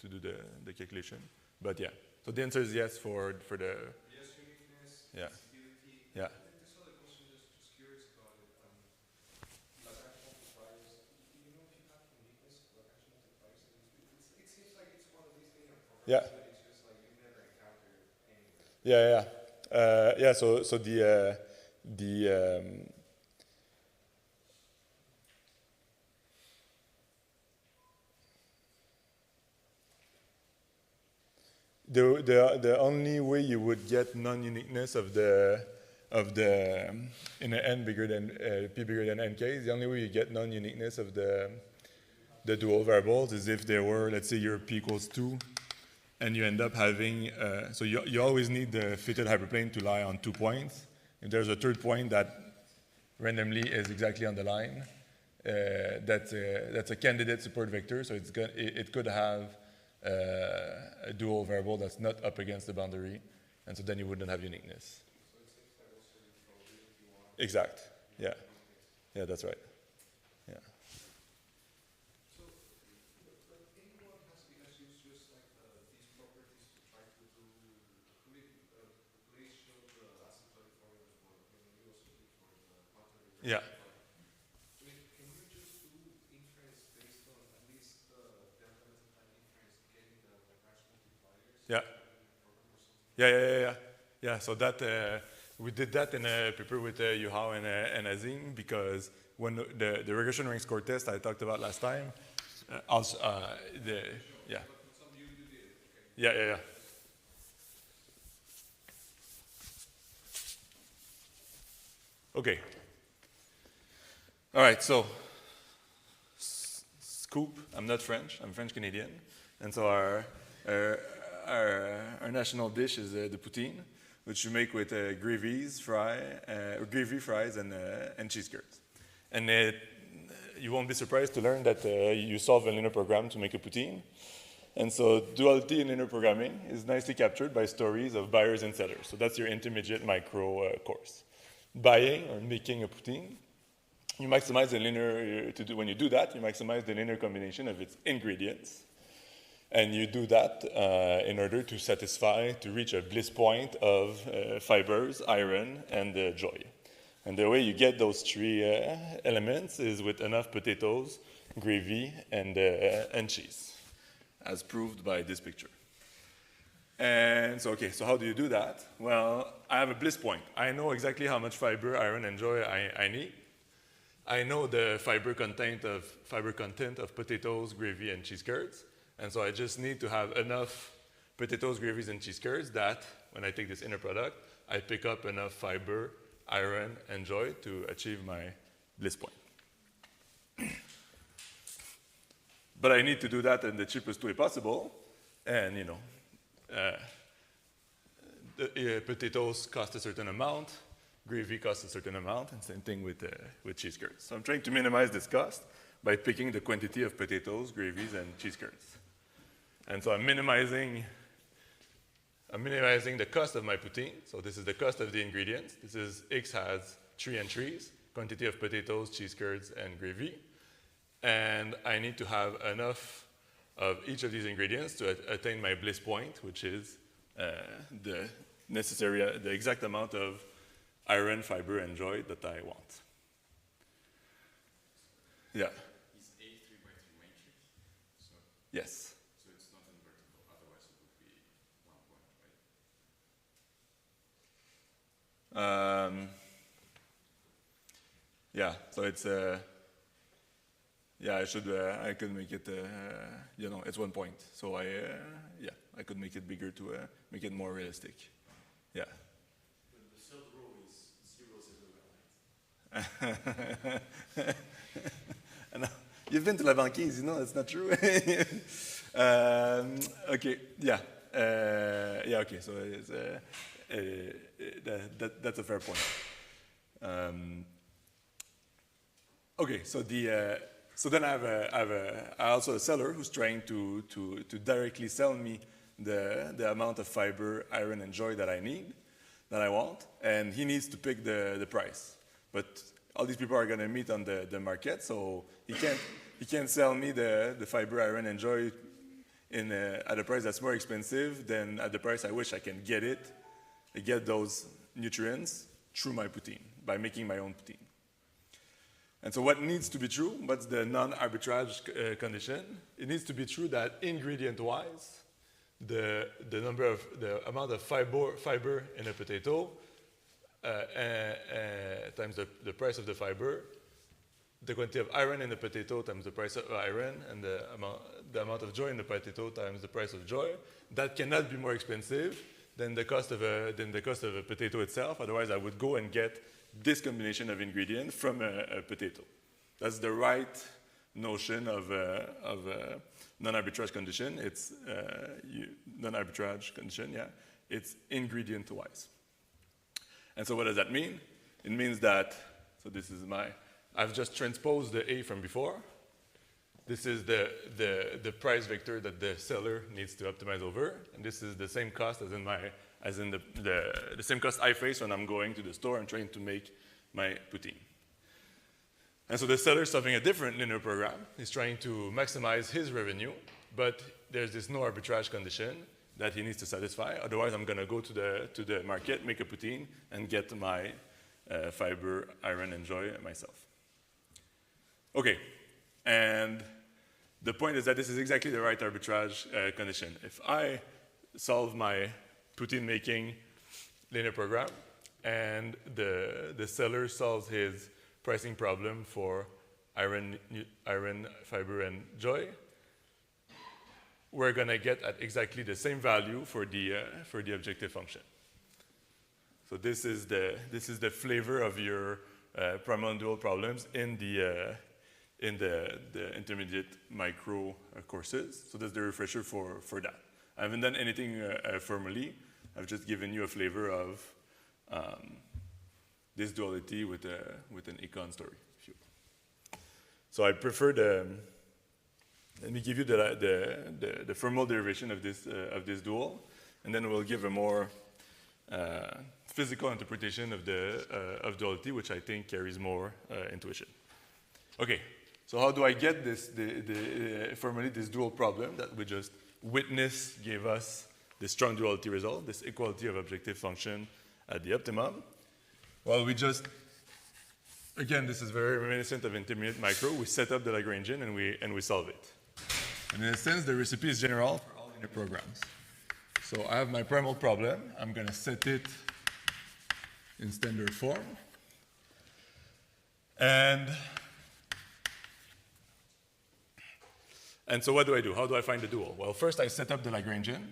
do the calculation. But yeah, so the answer is yes for the Yes, uniqueness, yeah. feasibility. Yeah. And this other question, just curious about it. Lagrange multipliers. You know if you have uniqueness of Lagrange multipliers, and it seems like it's one of these linear programs Yeah. that it's just like you never encounter anywhere. Yeah. Yeah. So the only way you would get non-uniqueness of the in an n bigger than p bigger than n case, the only way you get non-uniqueness of the dual variables is if there were, let's say, your p equals 2, and you end up having so you always need the fitted hyperplane to lie on 2 points. If there's a third point that randomly is exactly on the line, that's a candidate support vector, so it could have a dual variable that's not up against the boundary, and so then you wouldn't have uniqueness. So it seems like also in probability one. Exact. Yeah. Yeah, that's right. Yeah. So, but anyone has used just like these properties to try to do Pouliot showed the asymptotic formula for, you also did for the quantum regression. Yeah. I mean, can you just do inference based on at least the delta method type inference getting the Lagrange multipliers? Yeah. Program or something? Yeah. So that we did that in a paper with Yuhao and Azim, because when the regression rank score test I talked about last time, also yeah. But some you did, okay. Yeah. Okay. All right, so scoop, I'm not French, I'm French Canadian. And so our national dish is the poutine, which you make with gravy fries and cheese curds. And you won't be surprised to learn that you solve a linear program to make a poutine. And so duality in linear programming is nicely captured by stories of buyers and sellers. So that's your intermediate micro course. Buying or making a poutine, you maximize the linear, when you do that, you maximize the linear combination of its ingredients. And you do that in order to reach a bliss point of fibers, iron, and joy. And the way you get those three elements is with enough potatoes, gravy, and cheese, as proved by this picture. And so, okay, so how do you do that? Well, I have a bliss point. I know exactly how much fiber, iron, and joy I need. I know the fiber content of potatoes, gravy, and cheese curds. And so I just need to have enough potatoes, gravies, and cheese curds that when I take this inner product, I pick up enough fiber, iron, and joy to achieve my bliss point. But I need to do that in the cheapest way possible. And, the potatoes cost a certain amount, gravy costs a certain amount, and same thing with cheese curds. So I'm trying to minimize this cost by picking the quantity of potatoes, gravies, and cheese curds. And so I'm minimizing the cost of my poutine. So this is the cost of the ingredients. This is X has 3 entries, quantity of potatoes, cheese curds, and gravy. And I need to have enough of each of these ingredients to attain my bliss point, which is the exact amount of iron, fiber, and joy that I want. Yeah. Is A 3 by 3 matrix? So, Yes. so it's not invertible, otherwise it would be 1 point, right? Yeah, so it's I could make it it's 1 point. So I could make it bigger to make it more realistic. Yeah. The third row is 0, 0, right? You've been to La Banquise, you know, that's not true. Okay, yeah. Yeah, okay, so it's, that's a fair point. Okay, so so then I also a seller who's trying to directly sell me the amount of fiber, iron, and joy that I need, that I want, and he needs to pick the price. But all these people are going to meet on the market, so he can't sell me the fiber, iron, and joy at a price that's more expensive than at the price I wish I can get those nutrients through my poutine, by making my own poutine. And so what needs to be true, what's the non-arbitrage condition? It needs to be true that ingredient-wise, the amount of fiber in a potato times the price of the fiber, the quantity of iron in the potato times the price of iron, and the amount of joy in the potato times the price of joy, that cannot be more expensive than the cost of a potato itself. Otherwise, I would go and get this combination of ingredients from a potato. That's the right notion of non-arbitrage condition. It's non-arbitrage condition, yeah. It's ingredient-wise. And so what does that mean? It means that, so this is I've just transposed the A from before. This is the price vector that the seller needs to optimize over, and this is the same cost as in the same cost I face when I'm going to the store and trying to make my poutine. And so the seller is solving a different linear program. He's trying to maximize his revenue, but there's this no arbitrage condition that he needs to satisfy. Otherwise, I'm going to go to the market, make a poutine, and get my fiber, iron, and joy myself. Okay, and the point is that this is exactly the right arbitrage condition. If I solve my poutine making linear program and the seller solves his pricing problem for iron, fiber, and joy, we're going to get at exactly the same value for the objective function. So this is the flavor of your primal and dual problems in the intermediate micro courses. So that's the refresher for that. I haven't done anything formally. I've just given you a flavor of this duality with an econ story. So I prefer let me give you the formal derivation of this dual, and then we'll give a more physical interpretation of duality, which I think carries more intuition. Okay, so how do I get formally this dual problem that we just witnessed gave us this strong duality result, this equality of objective function at the optimum? Well, again, this is very reminiscent of intermediate micro. We set up the Lagrangian and we solve it. And in a sense, the recipe is general for all linear programs. So I have my primal problem. I'm going to set it in standard form. And so what do I do? How do I find the dual? Well, first I set up the Lagrangian.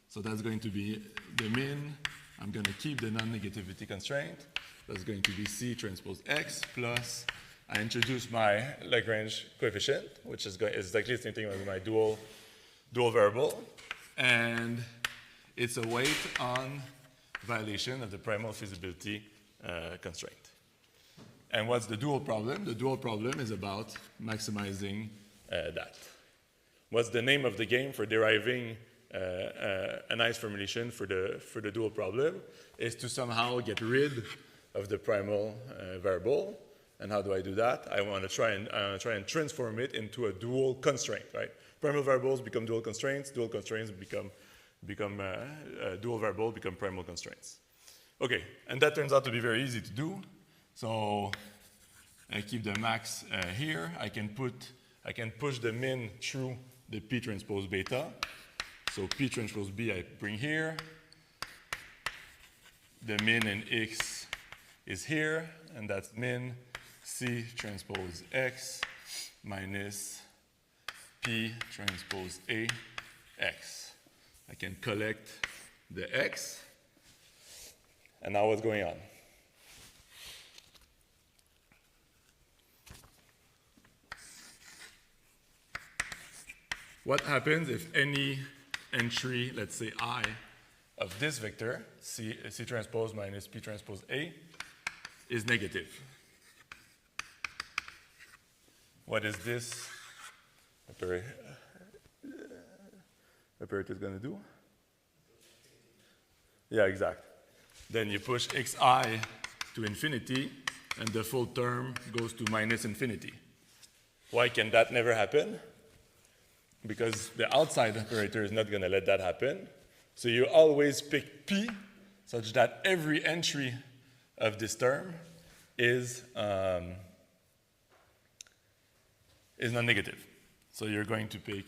So that's going to be the min. I'm going to keep the non-negativity constraint. That's going to be C transpose X plus I introduce my Lagrange coefficient, which is exactly the same thing as my dual variable. And it's a weight on violation of the primal feasibility constraint. And what's the dual problem? The dual problem is about maximizing that. What's the name of the game for deriving a nice formulation for the dual problem? Is to somehow get rid of the primal variable. And how do I do that? I want to try and transform it into a dual constraint, right? Primal variables become dual constraints become dual variable become primal constraints. Okay, and that turns out to be very easy to do. So I keep the max here. I can push the min through the P transpose beta. So P transpose B I bring here. The min in X is here, and that's min C transpose X minus P transpose A X. I can collect the X. And now what's going on? what happens if any entry, let's say I, of this vector, C transpose minus P transpose A, is negative? What is this operator is going to do? Yeah, exact. Then you push xi to infinity, and the full term goes to minus infinity. Why can that never happen? Because the outside operator is not going to let that happen. So you always pick P such that every entry of this term is non-negative. So you're going to pick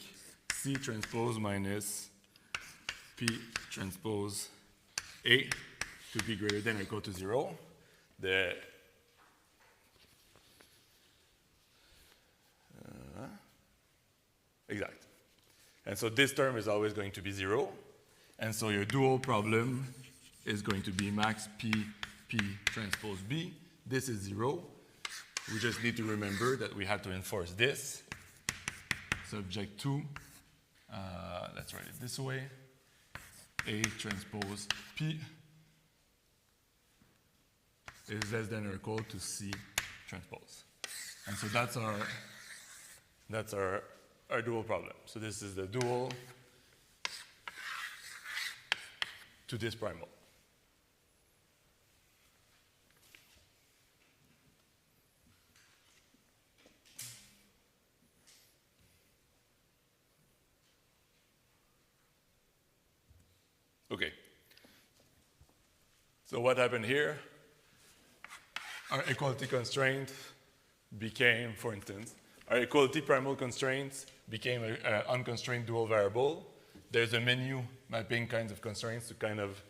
C transpose minus P transpose A to be greater than or equal to 0. Exact. And so this term is always going to be 0. And so your dual problem is going to be max P transpose B. This is 0. We just need to remember that we have to enforce this. Subject to, let's write it this way, A transpose P is less than or equal to C transpose. And so that's our dual problem. So this is the dual to this primal. Okay. So what happened here? Our equality constraint became, for instance, our equality primal constraints became an unconstrained dual variable. There's a menu mapping kinds of constraints to kind of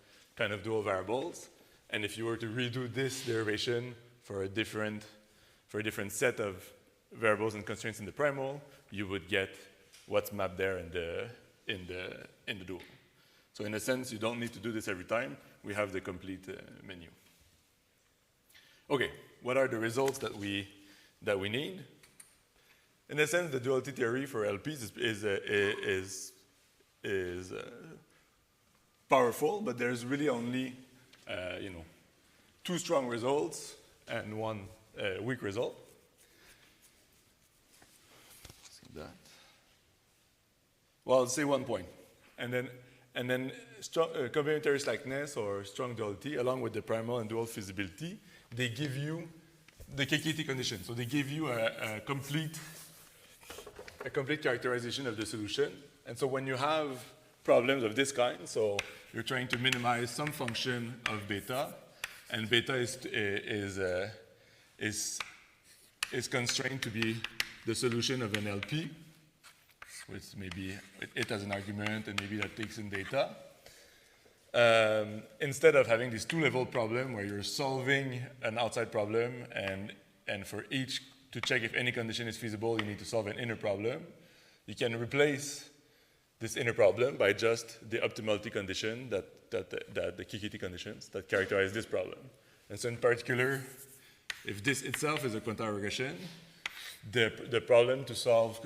dual variables. And if you were to redo this derivation for a different set of variables and constraints in the primal, you would get what's mapped there in the dual. So in a sense, you don't need to do this every time. We have the complete menu. Okay, what are the results that we need? In a sense, the duality theory for LPs is powerful, but there's really only two strong results and one weak result. See that? Well, I'll say 1 point, and then strong complementary slackness or strong duality, along with the primal and dual feasibility, they give you the KKT condition. So they give you a complete characterization of the solution. And so when you have problems of this kind, so you're trying to minimize some function of beta, and beta is constrained to be the solution of an LP, which maybe it as an argument, and maybe that takes in data. Instead of having this two-level problem where you're solving an outside problem, and for each to check if any condition is feasible, you need to solve an inner problem. You can replace this inner problem by just the optimality condition that the KKT conditions that characterize this problem. And so in particular, if this itself is a quantile regression, the problem to solve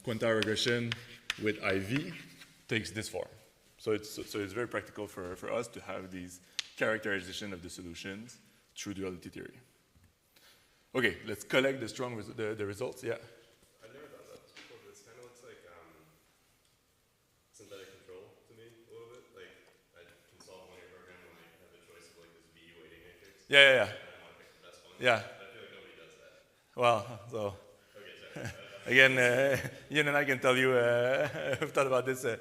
quantile regression with IV takes this form. So it's very practical for us to have these characterization of the solutions through duality theory. Okay, let's collect the results. Yeah. I've never thought about this before, but it kind of looks like synthetic control to me a little bit. Like I can solve a linear program when I have a choice of like this V weighting matrix. Yeah. And I want to pick the best one. Yeah. I feel like nobody does that. Well, so. Okay, sorry. Again, Ian and I can tell you, I've thought about this. So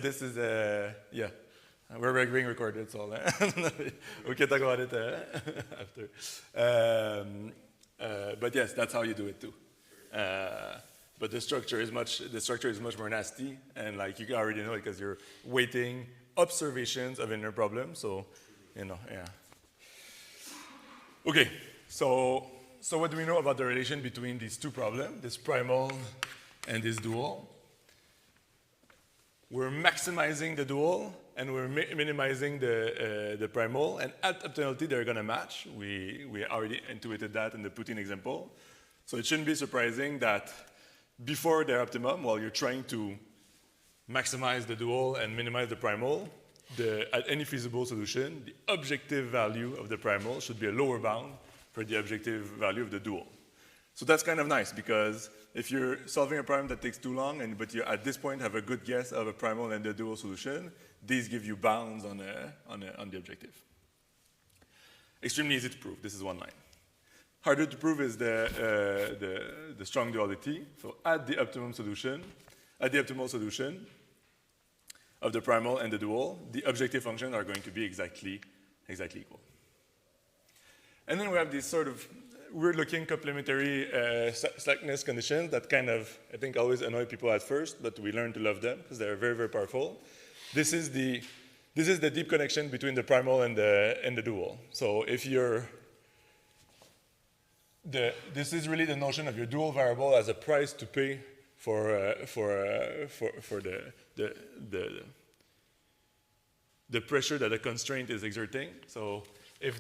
this is, we're being recorded, so we can talk about it after. But yes, that's how you do it too. But the structure is much more nasty, and like you already know it because you're weighting observations of inner problems. So, yeah. Okay, so what do we know about the relation between these two problems, this primal and this dual? We're maximizing the dual and we're minimizing the primal, and at optimality they're going to match. We already intuited that in the Putin example. So it shouldn't be surprising that before their optimum, while you're trying to maximize the dual and minimize the primal, at any feasible solution, the objective value of the primal should be a lower bound for the objective value of the dual. So that's kind of nice, because if you're solving a problem that takes too long, but you at this point have a good guess of a primal and the dual solution, these give you bounds on the objective. Extremely easy to prove. This is one line. Harder to prove is the strong duality. So at the optimal solution of the primal and the dual, the objective functions are going to be exactly equal. And then we have these sort of weird-looking complementary slackness conditions that kind of, I think, always annoy people at first, but we learn to love them because they're very, very powerful. This is the deep connection between the primal and the dual. So if this is really the notion of your dual variable as a price to pay for the pressure that a constraint is exerting. So if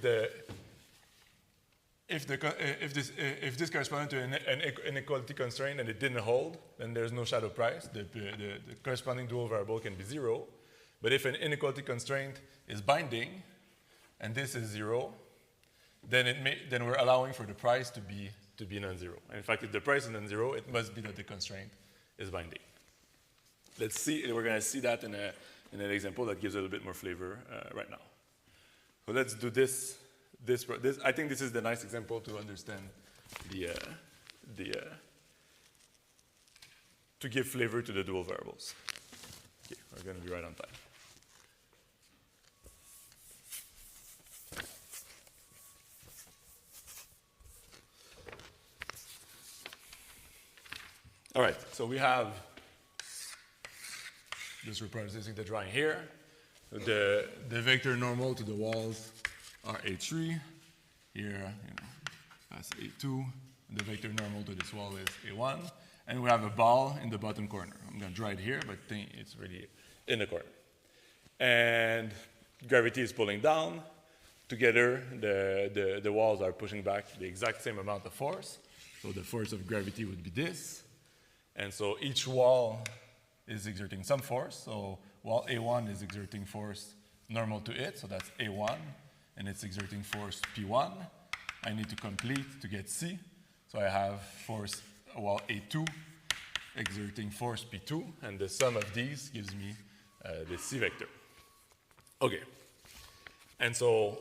this corresponded to an inequality constraint and it didn't hold, then there's no shadow price. The corresponding dual variable can be 0. But if an inequality constraint is binding, and this is 0, then we're allowing for the price to be non-zero. And in fact, if the price is non-zero, it must be that the constraint is binding. Let's see. We're going to see that in an example that gives a little bit more flavor right now. So let's do this. I think this is the nice example to understand to give flavor to the dual variables. Okay, we're going to be right on time. All right, so we have, just representing the drawing here, the vector normal to the walls are A3. Here, that's A2. The vector normal to this wall is A1. And we have a ball in the bottom corner. I'm going to draw it here, but it's really in the corner. And gravity is pulling down. Together, the walls are pushing back the exact same amount of force. So the force of gravity would be this. And so each wall is exerting some force. So wall A1 is exerting force normal to it, so that's A1, and it's exerting force P1. I need to complete to get C. So I have force wall A2 exerting force P2, and the sum of these gives me the C vector. Okay. And so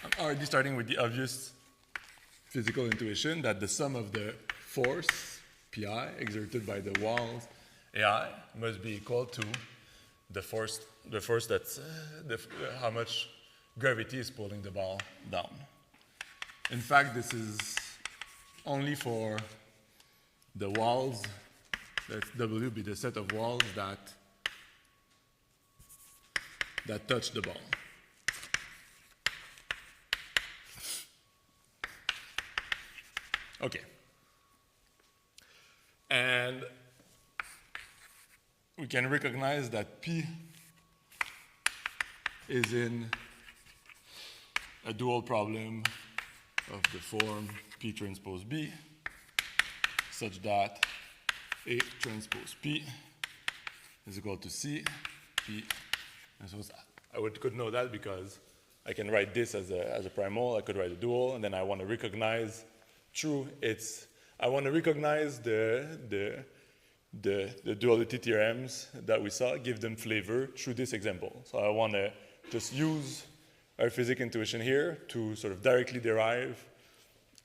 I'm already starting with the obvious physical intuition that the sum of the force Pi exerted by the walls AI must be equal to the force that's how much gravity is pulling the ball down. In fact, this is only for the walls. Let W be the set of walls that touch the ball. Okay. And we can recognize that P is in a dual problem of the form P transpose B, such that A transpose P is equal to C, P, and so I could know that because I can write this as a primal, I could write a dual, and then I want to recognize I want to recognize the duality theorems that we saw, give them flavor through this example. So I want to just use our physics intuition here to sort of directly derive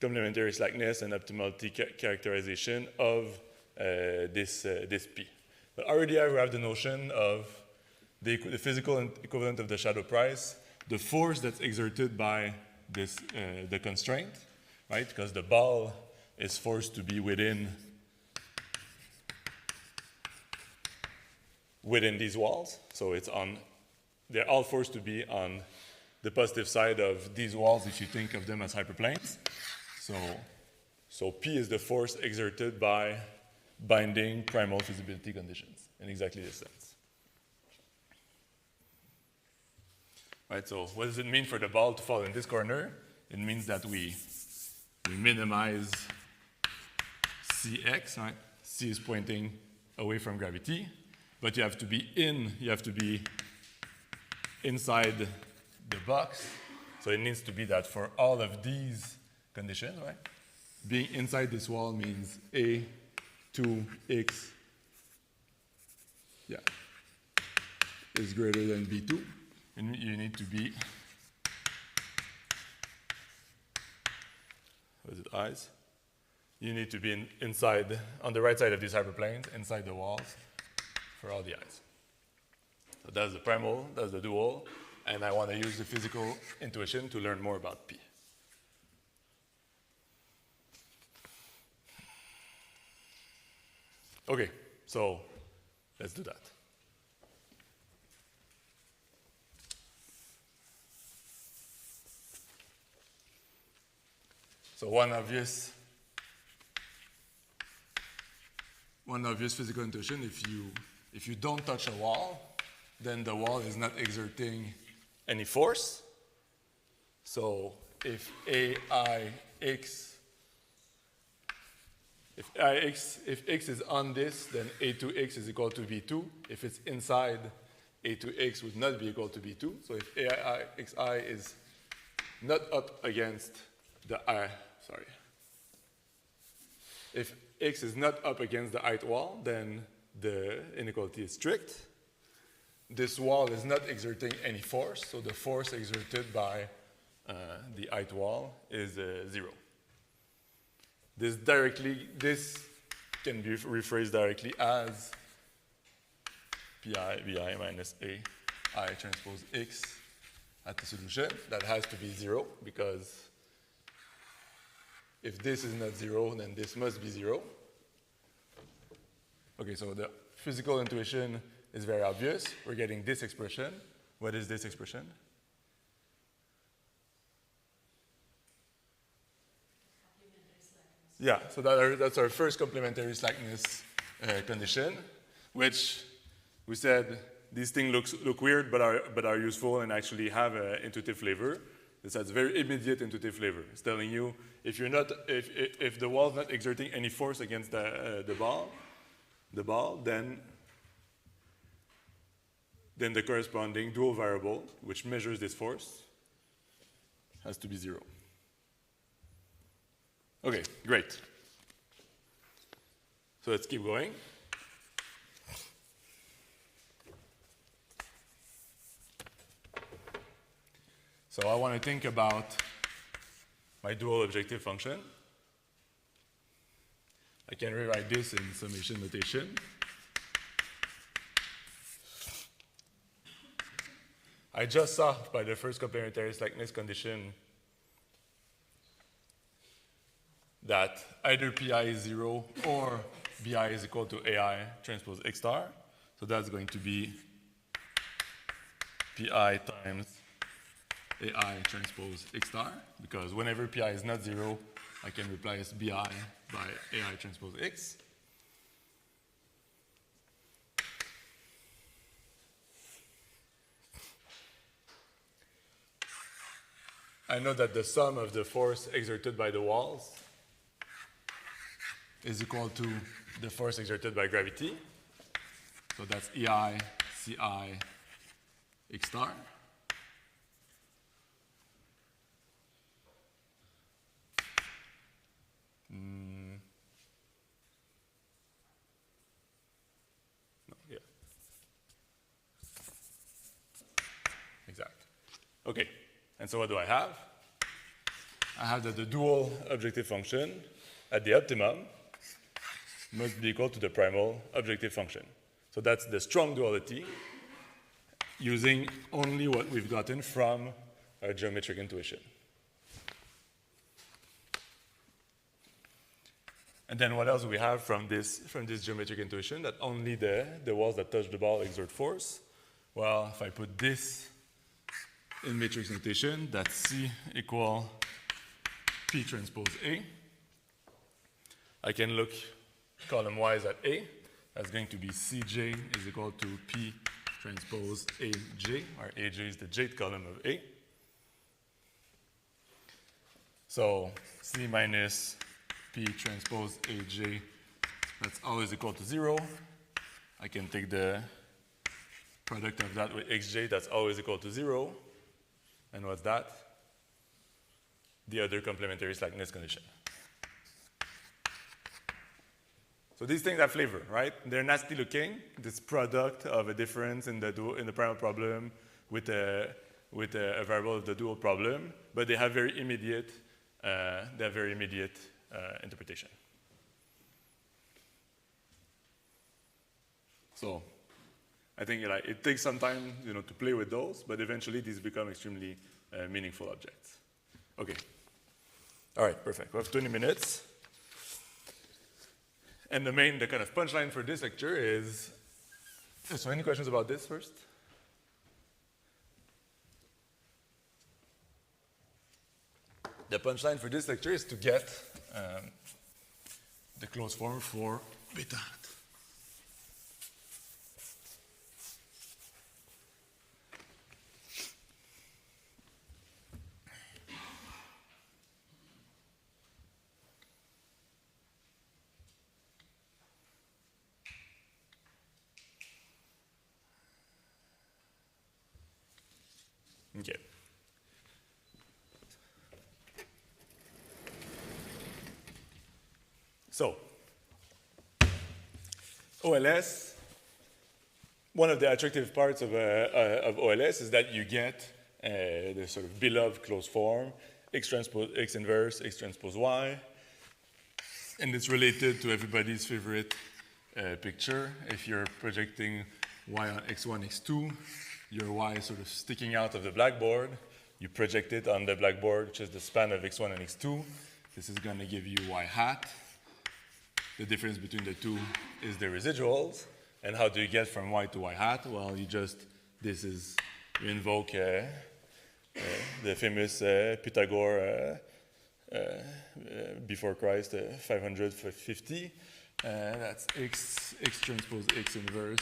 complementary slackness and optimality characterization of this P. But already I have the notion of the physical equivalent of the shadow price, the force that's exerted by the constraint, right? Because the ball is forced to be within these walls. So they're all forced to be on the positive side of these walls if you think of them as hyperplanes. So P is the force exerted by binding primal feasibility conditions in exactly this sense. Right, so what does it mean for the ball to fall in this corner? It means that we minimize Cx, right? C is pointing away from gravity, but you have to be inside the box. So it needs to be that for all of these conditions, right? Being inside this wall means A, 2x, is greater than B2. And you need to be, what is it, eyes? You need to be inside, on the right side of these hyperplanes, inside the walls for all the eyes. So that's the primal, that's the dual, and I want to use the physical intuition to learn more about P. Okay, so let's do that. So one obvious physical intuition, if you don't touch a wall, then the wall is not exerting any force. So if x is on this, then A2x is equal to B2. If it's inside, A2x would not be equal to B2. So if AIXI is not up against the if x is not up against the ith wall, then the inequality is strict. This wall is not exerting any force, so the force exerted by the ith wall is 0. This can be rephrased directly as pi bi minus a I transpose x at the solution. That has to be 0, because if this is not 0, then this must be 0. Okay, so the physical intuition is very obvious. We're getting this expression. What is this expression? Yeah, so that's our first complementary slackness condition, which we said these things look weird but are useful and actually have an intuitive flavor. This has very immediate intuitive flavor. It's telling you if the wall is not exerting any force against the ball, then the corresponding dual variable, which measures this force, has to be 0. Okay, great. So let's keep going. So I want to think about my dual objective function. I can rewrite this in summation notation. I just saw by the first complementary slackness condition that either pi is 0 or bi is equal to ai transpose x star. So that's going to be pi times ai transpose x star, because whenever pi is not 0, I can replace bi by ai transpose x. I know that the sum of the force exerted by the walls is equal to the force exerted by gravity. So that's EI, CI, X star. No, yeah. Exact. Okay. And so what do I have? I have that the dual objective function at the optimum must be equal to the primal objective function. So that's the strong duality using only what we've gotten from our geometric intuition. And then what else do we have from this geometric intuition? That only the walls that touch the ball exert force. Well, if I put this in matrix notation, that's C equal P transpose A. I can look column wise at A. That's going to be Cj is equal to P transpose Aj, where Aj is the jth column of A. So C minus P transpose Aj that's always equal to 0. I can take the product of that with xj, that's always equal to 0. And what's that? The other complementary slackness condition. So these things have flavor, right? They're nasty looking. This product of a difference in the primal problem with a variable of the dual problem, but they have very immediate interpretation. So I think it takes some time, to play with those, but eventually these become extremely meaningful objects. Okay. All right, perfect. We have 20 minutes. And the kind of punchline for this lecture is, so any questions about this first? The punchline for this lecture is to get the closed form for beta hat. Okay. So, OLS, one of the attractive parts of OLS is that you get the sort of beloved closed form, X transpose X inverse, X transpose Y, and it's related to everybody's favorite picture. If you're projecting Y on X1, X2, your Y is sort of sticking out of the blackboard. You project it on the blackboard, which is the span of X1 and X2. This is going to give you Y hat. The difference between the two is the residuals. And how do you get from Y to Y hat? Well, you invoke the famous Pythagore before Christ, 550. That's X transpose X inverse,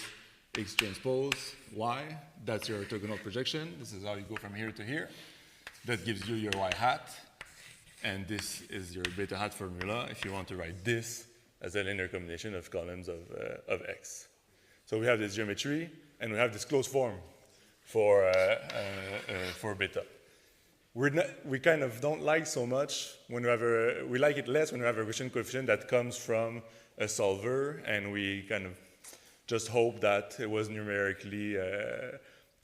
X transpose Y. That's your orthogonal projection. This is how you go from here to here. That gives you your Y hat. And this is your beta hat formula if you want to write this as a linear combination of columns of X. So we have this geometry, and we have this closed form for beta. We kind of don't like so much when we like it less when we have a regression coefficient that comes from a solver, and we kind of just hope that it was numerically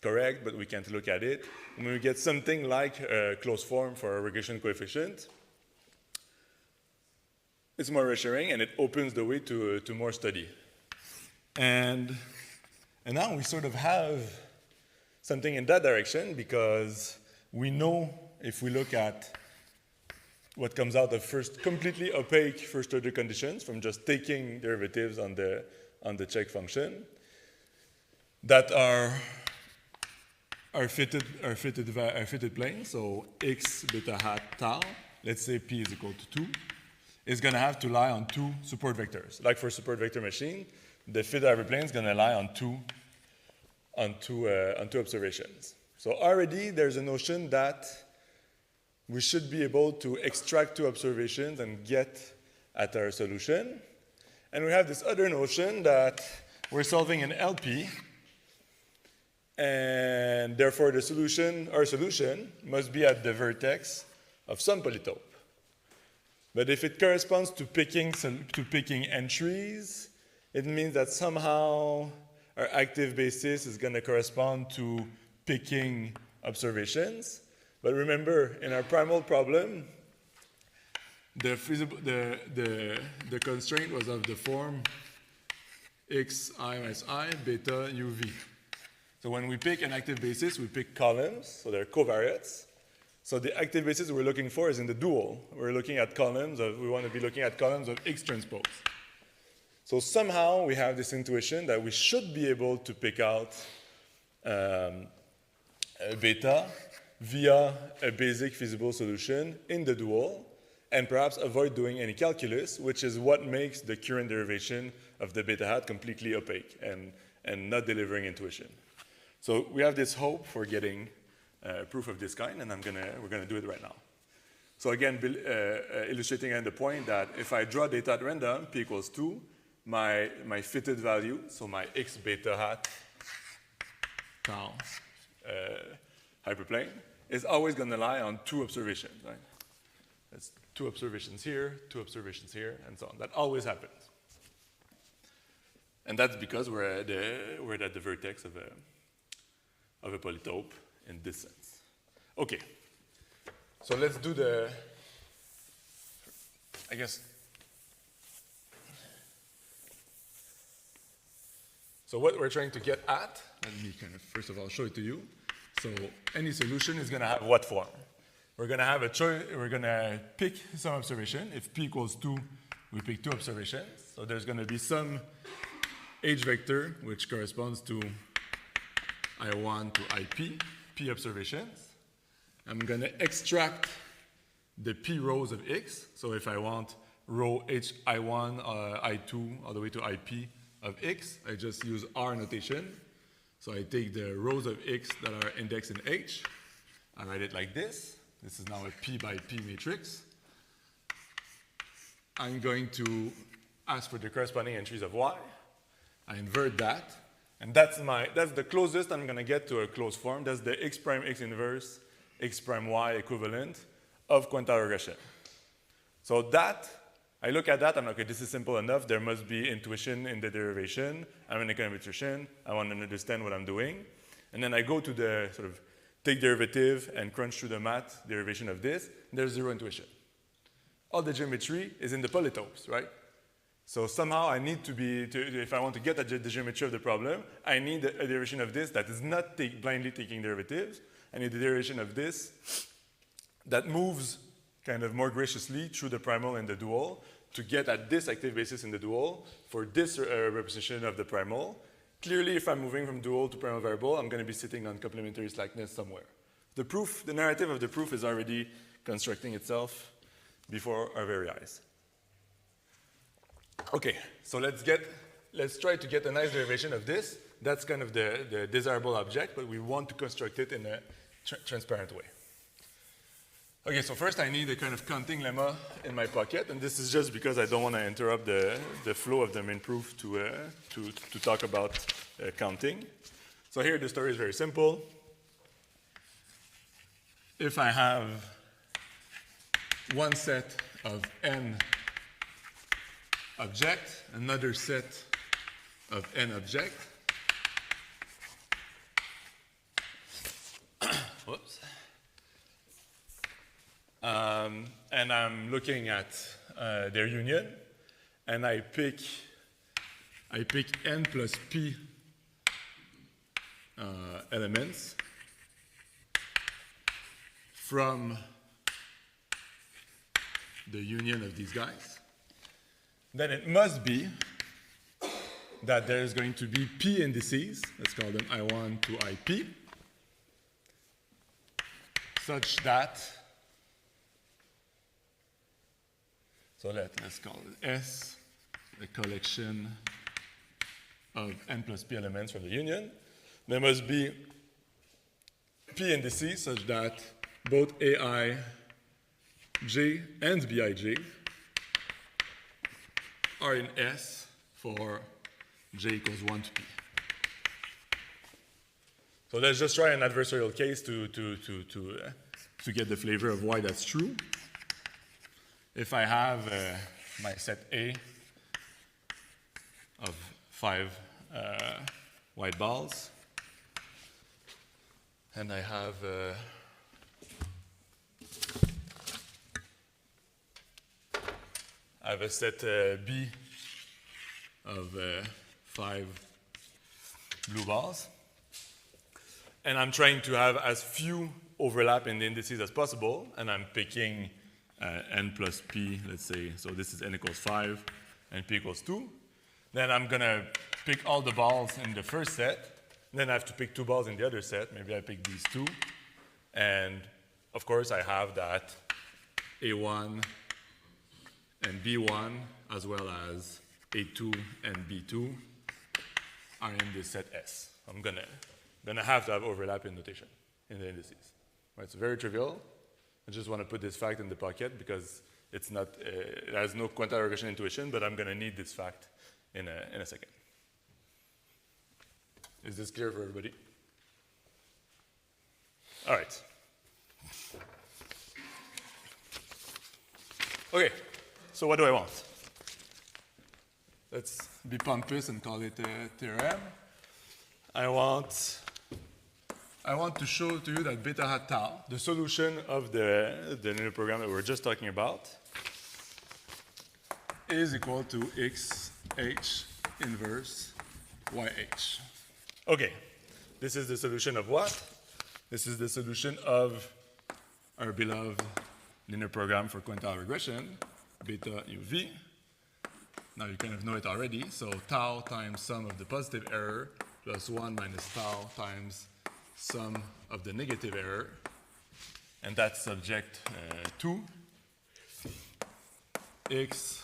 correct, but we can't look at it. When we get something like a closed form for a regression coefficient, it's more reassuring, and it opens the way to more study. And now we sort of have something in that direction, because we know if we look at what comes out of completely opaque first-order conditions from just taking derivatives on the check function that are fitted plane. So x beta hat tau, let's say p is equal to 2, is going to have to lie on two support vectors. Like for support vector machine, the fitted hyperplane is going to lie on two observations. So already there's a notion that we should be able to extract two observations and get at our solution. And we have this other notion that we're solving an LP, and therefore our solution must be at the vertex of some polytope. But if it corresponds to picking entries, it means that somehow our active basis is going to correspond to picking observations. But remember, in our primal problem, the constraint was of the form xi minus I beta uv. So when we pick an active basis, we pick columns, so they're covariates. So the active basis we're looking for is in the dual. We're looking at we want to be looking at columns of X transpose. So somehow we have this intuition that we should be able to pick out beta via a basic feasible solution in the dual, and perhaps avoid doing any calculus, which is what makes the current derivation of the beta hat completely opaque and not delivering intuition. So we have this hope for getting proof of this kind, and we're gonna do it right now. So again, illustrating the point that if I draw data at random, p equals 2, my fitted value, so my x beta hat tau hyperplane, is always going to lie on 2 observations, right? That's 2 observations here, 2 observations here, and so on. That always happens. And that's because we're at the vertex of a polytope in this sense. Okay, so let's do I guess. So what we're trying to get at, let me kind of first of all show it to you. So any solution is going to have what form? We're going to have a choice. We're going to pick some observation. If p equals 2, we pick 2 observations. So there's going to be some h vector which corresponds to I1 to IP, p observations. I'm going to extract the p rows of x. So if I want row I1, I2, all the way to IP of x, I just use R notation. So I take the rows of x that are indexed in H. I write it like this. This is now a P by P matrix. I'm going to ask for the corresponding entries of Y. I invert that. And that's the closest I'm going to get to a closed form. That's the x prime x inverse, x prime y equivalent of Quantile regression. So that, I look at that, I'm like, okay, this is simple enough. There must be intuition in the derivation. I'm an econometrician. I want to understand what I'm doing. And then I go to the sort of take derivative and crunch through the math derivation of this. There's zero intuition. All the geometry is in the polytopes, right? So somehow I need if I want to get at the geometry of the problem, I need a derivation of this that is not blindly taking derivatives. I need a derivation of this that moves kind of more graciously through the primal and the dual to get at this active basis in the dual for this representation of the primal. Clearly, if I'm moving from dual to primal variable, I'm going to be sitting on complementary slackness somewhere. The narrative of the proof is already constructing itself before our very eyes. Okay, so let's try to get a nice derivation of this. That's kind of the desirable object, but we want to construct it in a transparent way. Okay, so first I need a kind of counting lemma in my pocket, and this is just because I don't want to interrupt the flow of the main proof to talk about counting. So here the story is very simple. If I have one set of n object, another set of n object, whoops. And I'm looking at their union, and I pick n plus p elements from the union of these guys. Then it must be that there's going to be p indices, let's call them I1 to IP, such that, so let's call it S, a collection of n plus p elements from the union. There must be p indices such that both Aij and Bij are in S for j equals 1 to p. So let's just try an adversarial case to get the flavor of why that's true. If I have my set A of 5 white balls, and I have a set B of 5 blue balls, and I'm trying to have as few overlap in the indices as possible, and I'm picking n plus p, let's say, so this is n equals 5 and p equals 2. Then I'm going to pick all the balls in the first set. Then I have to pick 2 balls in the other set. Maybe I pick these 2. And, of course, I have that A1 and B1, as well as A2 and B2 are in this set S. I'm going to have to have overlap in notation in the indices. Right, it's very trivial. I just want to put this fact in the pocket because it's not, it has no quantile regression intuition, but I'm going to need this fact in a second. Is this clear for everybody? All right. Okay, so what do I want? Let's be pompous and call it a theorem. I want to show to you that beta hat tau, the solution of the linear program that we were just talking about, is equal to xh inverse yh. Okay, this is the solution of what? This is the solution of our beloved linear program for quantile regression, beta uv. Now you kind of know it already, so tau times sum of the positive error plus 1 minus tau times sum of the negative error, and that's subject to x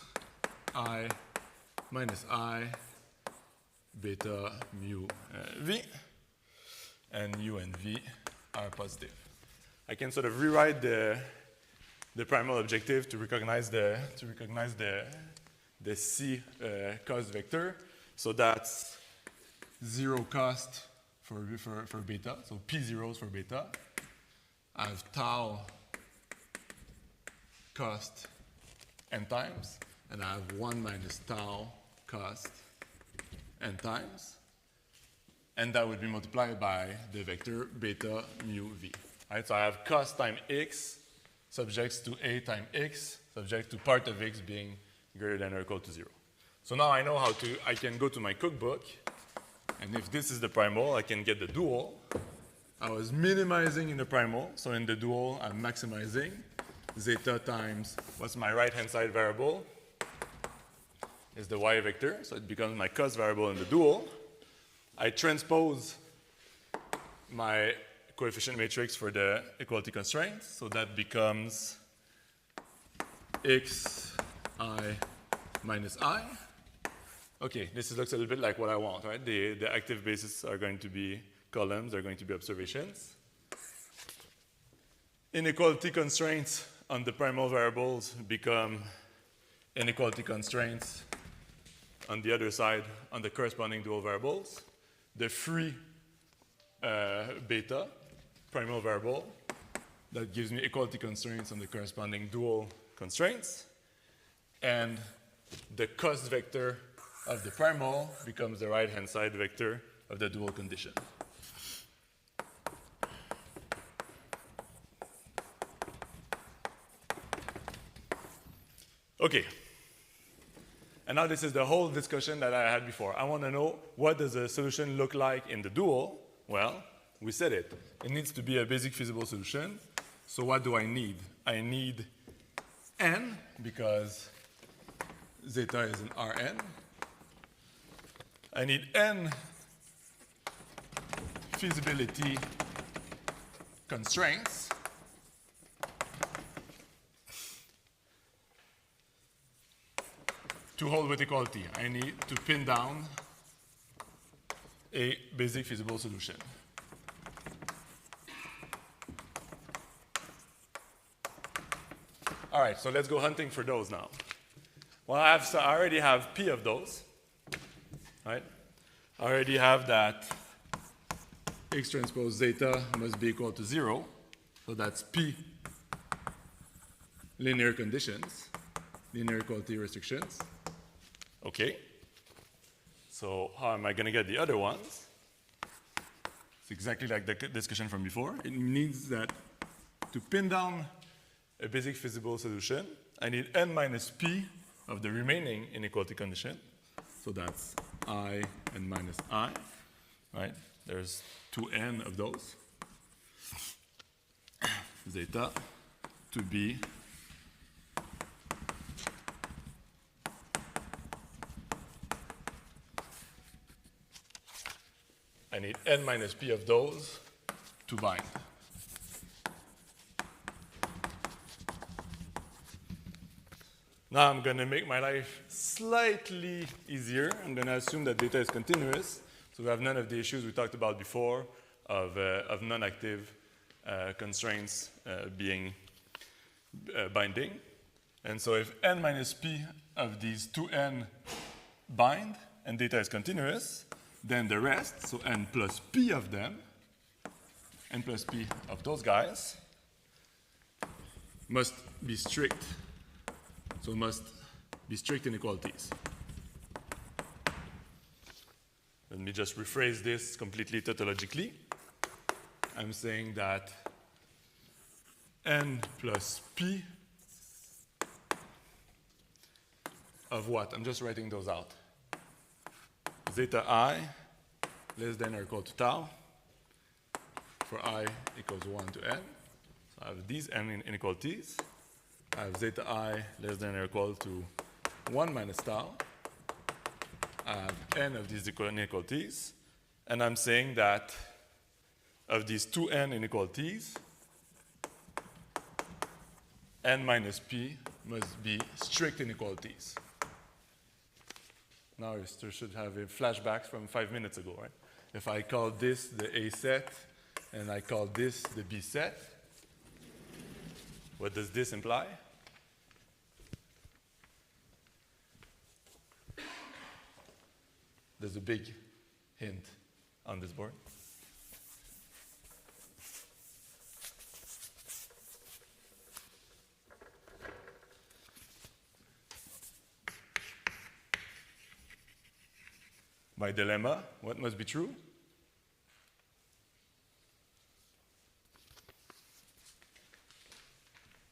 I minus I beta mu v, and u and v are positive. I can sort of rewrite the primal objective to recognize the c cost vector. So that's 0 cost for beta, so p zeros for beta. I have tau cost n times, and I have 1 minus tau cost n times, and that would be multiplied by the vector beta mu v. Right? So I have cost times x subjects to a times x, subject to part of x being greater than or equal to 0. So now I know I can go to my cookbook, and if this is the primal, I can get the dual. I was minimizing in the primal, so in the dual, I'm maximizing zeta times, what's my right-hand side variable? Is the y vector, so it becomes my cost variable in the dual. I transpose my coefficient matrix for the equality constraints, so that becomes x I minus I. Okay, this looks a little bit like what I want, right? The active bases are going to be columns, are going to be observations. Inequality constraints on the primal variables become inequality constraints on the other side on the corresponding dual variables. The free beta primal variable that gives me equality constraints on the corresponding dual constraints. And the cost vector of the primal becomes the right-hand side vector of the dual condition. Okay. And now this is the whole discussion that I had before. I want to know, what does a solution look like in the dual? Well, we said it. It needs to be a basic feasible solution. So what do I need? I need n, because zeta is an Rn. I need n feasibility constraints. To hold with equality, I need to pin down a basic feasible solution. All right, so let's go hunting for those now. Well, I already have P of those, right? I already have that X transpose zeta must be equal to 0. So that's P linear conditions, linear equality restrictions. Okay. So how am I going to get the other ones? It's exactly like the discussion from before. It needs that to pin down a basic feasible solution, I need n minus p of the remaining inequality condition. So that's I and minus I, right? There's 2n of those. Zeta to be I need n minus p of those to bind. Now I'm going to make my life slightly easier. I'm going to assume that data is continuous. So we have none of the issues we talked about before of non-active constraints being binding. And so if n minus p of these 2n bind and data is continuous, then the rest, so n plus p of them, n plus p of those guys, must be strict. So must be strict inequalities. Let me just rephrase this completely tautologically. I'm saying that n plus p of what? I'm just writing those out. Zeta I less than or equal to tau for I equals 1 to n. So I have these n inequalities. I have zeta I less than or equal to 1 minus tau. I have n of these inequalities. And I'm saying that of these two n inequalities, n minus p must be strict inequalities. Now you should have a flashback from 5 minutes ago, right? If I call this the A set and I call this the B set, what does this imply? There's a big hint on this board. My dilemma, what must be true?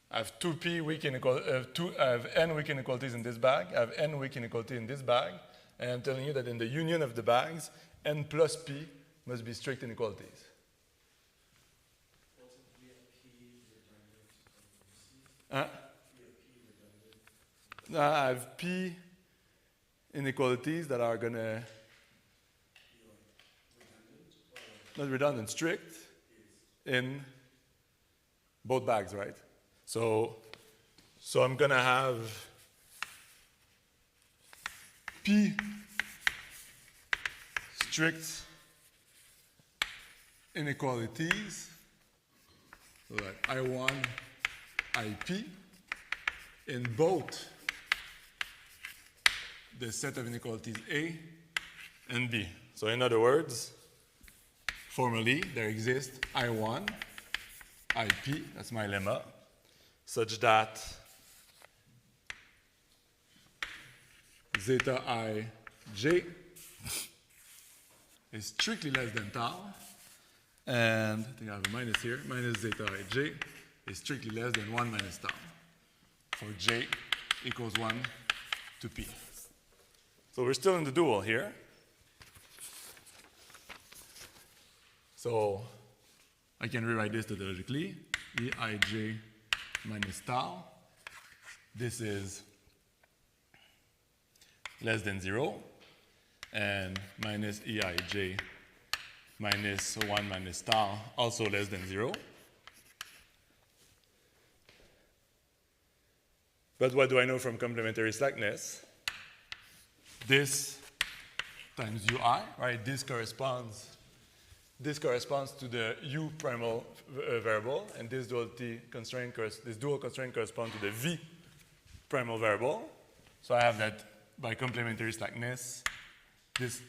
I have I have n weak inequalities in this bag, I have n weak inequality in this bag, and I'm telling you that in the union of the bags, n plus p must be strict inequalities. I have p inequalities that are going to not redundant, strict in both bags, right? So I'm going to have p strict inequalities, so that I1, IP in both the set of inequalities A and B. So in other words, formally, there exists I1, IP, that's my lemma, such that zeta ij is strictly less than tau, and I think I have a minus here, minus zeta ij is strictly less than 1 minus tau, for j equals 1 to p. So we're still in the dual here. So I can rewrite this tautologically. Eij minus tau. This is less than 0. And minus Eij minus 1 minus tau, also less than 0. But what do I know from complementary slackness? This times ui, right? This corresponds to the u primal variable, and this dual constraint corresponds to the v primal variable. So I have that by complementary slackness, this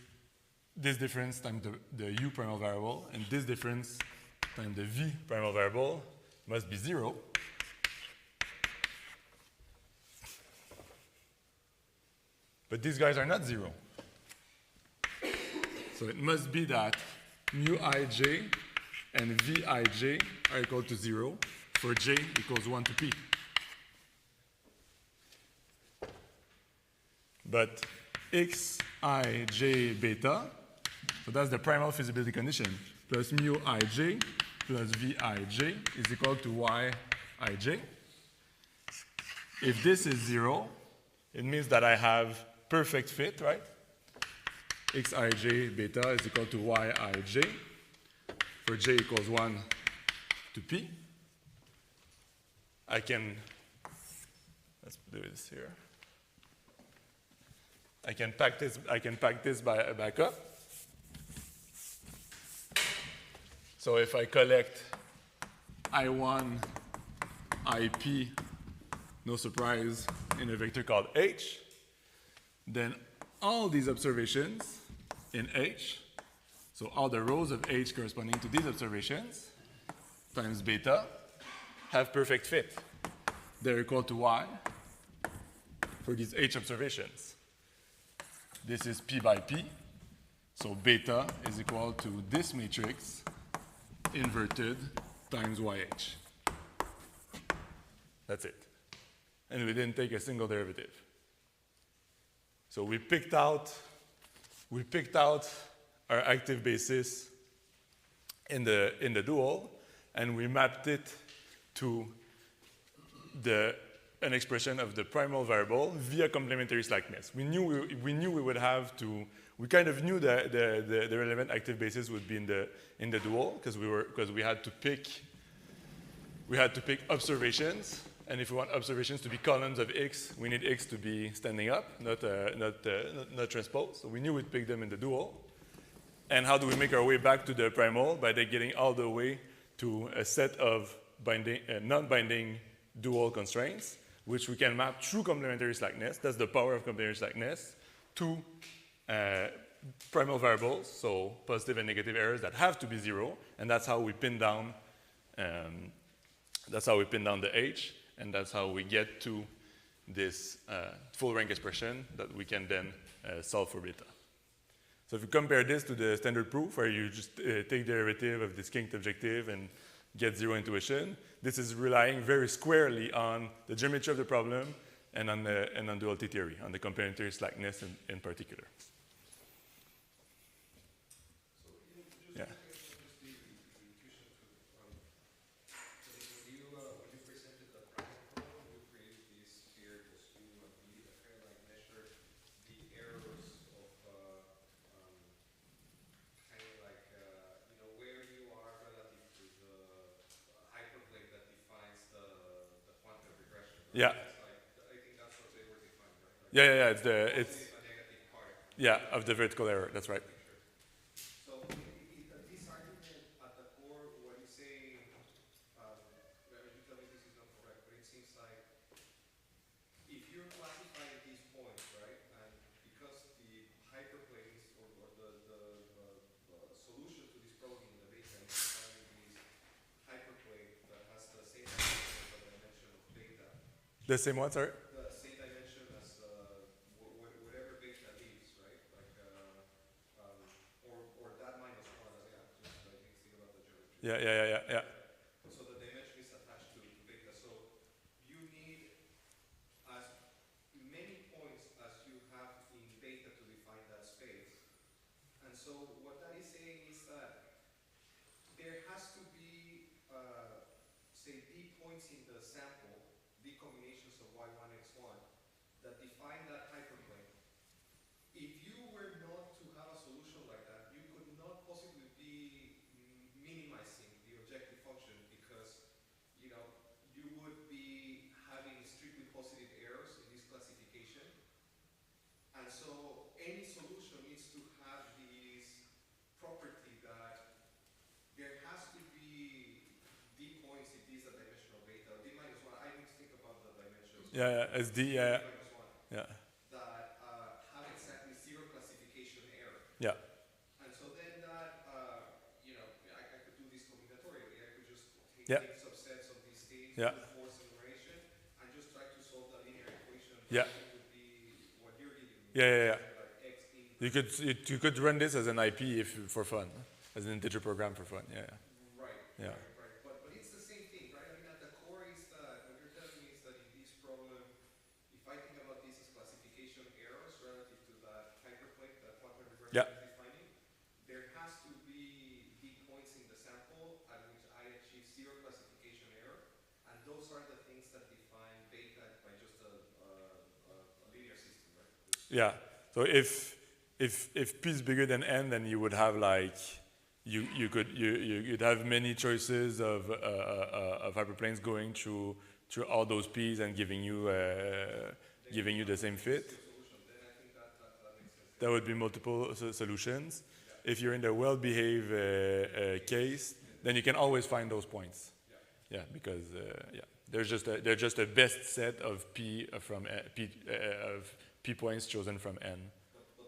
difference times the u primal variable, and this difference times the v primal variable must be 0. But these guys are not 0. So it must be that mu ij and vij are equal to 0 for j equals 1 to p. But xij beta, so that's the primal feasibility condition, plus mu ij plus vij is equal to yij. If this is 0, it means that I have perfect fit, right? Xij beta is equal to yij for j equals 1 to p. Let's do this here. I can pack this back up. So if I collect I1, IP, no surprise, in a vector called H, then all these observations in H, so all the rows of H corresponding to these observations, times beta, have perfect fit. They're equal to Y for these H observations. This is P by P, so beta is equal to this matrix inverted times YH. That's it. And we didn't take a single derivative. So we picked out our active basis in the dual, and we mapped it to an expression of the primal variable via complementary slackness. We knew we would have to. We kind of knew that the relevant active basis would be in the dual because we had to pick observations. And if we want observations to be columns of X, we need X to be standing up, not transposed. So we knew we'd pick them in the dual. And how do we make our way back to the primal? By getting all the way to a set of non-binding dual constraints, which we can map through complementary slackness. That's the power of complementary slackness to primal variables, so positive and negative errors that have to be zero. And that's how we pin down. The H. And that's how we get to this full rank expression that we can then solve for beta. So if you compare this to the standard proof, where you just take derivative of this kinked objective and get zero intuition, this is relying very squarely on the geometry of the problem and on duality theory, on the complementary slackness in particular. Yeah. Yeah. I think that's what they were defined, right? Like Yeah. It's a negative part. Yeah, of the vertical error. That's right. So this argument at the core, what he's saying, you tell me this is not correct, but it seems like if you're classifying these points, right, and because the hyperplanes or the solution to this problem in the beta is defining this hyperplane that has the same dimension of beta. The same one, sorry? The same dimension as whatever beta leaves, right? Like, or that minus one. Yeah, just like think about the geometry. Yeah. So the dimension is attached to beta. So you need as many points as you have in beta to define that space. And so what that is saying is that there has to be, say, d points in the sample, d combinations of y1, x1, that define that hyperplane. If you were not to have a solution like that, you could not possibly be minimizing the objective function because, you would be having strictly positive errors in this classification. And so any solution needs to have this property that there has to be d points if these are dimensional beta. D minus 1, I need to think about the dimensions. Yeah, as D, D minus 1. yeah. That have exactly zero classification error. Yeah. And so then that, I could do this combinatorially. I could just Yeah. take subsets of these things, Yeah. do force enumeration, and just try to solve the linear equation. Yeah. That would be what you're giving me. Yeah. Like x in You could run this as an IP for fun, as an integer program for fun. Yeah. Right. Yeah. Right. But it's the same thing, right? I mean, at the core is that what you're telling me is that in this problem, if I think about this as classification errors relative to that hyperplane that quantum regression Yeah. is defining, there has to be d points in the sample at which I achieve zero classification error, and those are the things that define beta by just a linear system, right? Yeah. So if P is bigger than n, then you would have like you'd have many choices of hyperplanes going through all those P's and giving you the same fit. Then I think that makes sense. There would be multiple solutions. If you're in the well-behaved case, then you can always find those points. Yeah, because they're just a best set of P of P points chosen from n. But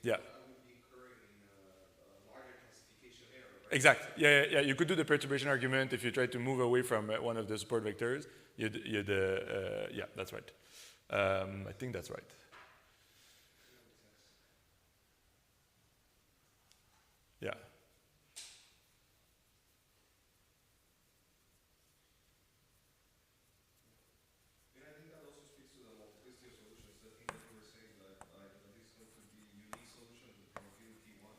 Yeah. I would be incurring in a larger classification error, right? Exact. Yeah. You could do the perturbation argument if you try to move away from one of the support vectors. Yeah, that's right. I think that's right. Yeah. And I think that also speaks to the multiplicity of solutions. The thing that you were saying that these could be unique solutions with probability 1.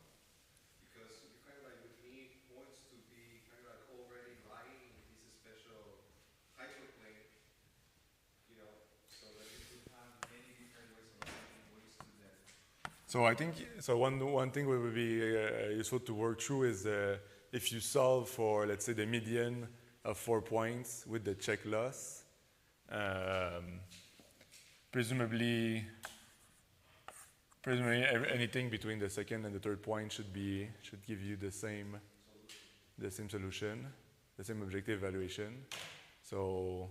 Because you kind of like would need points to be kind of like already lying in this special hyperplane, so that you could have many different ways of finding ways to them. So I think one thing that would be useful to work through is if you solve for, let's say, the median of 4 points with the check loss, presumably anything between the second and the third point should give you the same solution, the same objective evaluation. So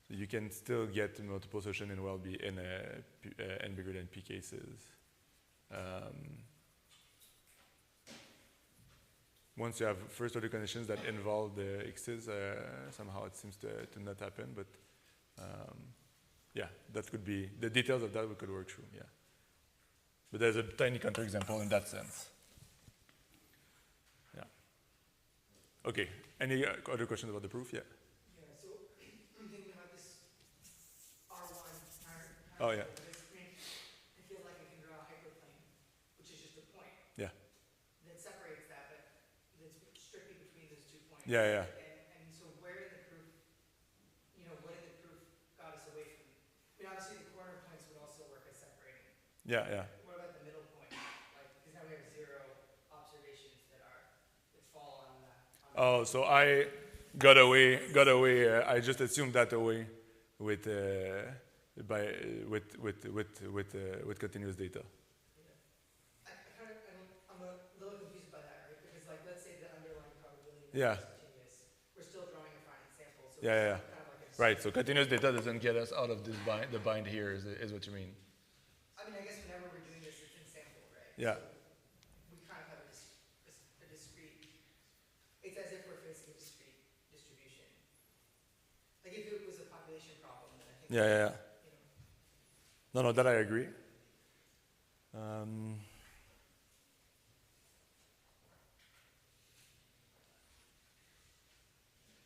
you can still get multiple solution in n bigger than p cases. Once you have first order conditions that involve the x's, somehow it seems to not happen, but yeah, that could be, the details of that we could work through, yeah. But there's a tiny counterexample in that sense. Yeah. Okay, any other questions about the proof? Yeah. Yeah, so I'm thinking about this R1 Oh, yeah. I feel like I can draw a hyperplane, which is just a point. Yeah. That separates that, but that's strictly between those 2 points. Yeah. And so where in the proof, what in the proof got us away from, obviously the corner points would also work as separating. Yeah. What about the middle point? Because now we have 0 observations that fall on that. Oh, so I got away. I just assumed that away with continuous data. I'm a little confused by that, right? Because let's say the underlying probability Yeah. is continuous. We're still drawing a finite sample, so Yeah. it's kind of like a Right. So continuous data doesn't get us out of this the bind here. Is what you mean? I guess whenever we're doing this, it's in sample, right? Yeah. So we kind of have a discrete. It's as if we're facing a discrete distribution. Like if it was a population problem, then I think. Yeah. No, that I agree.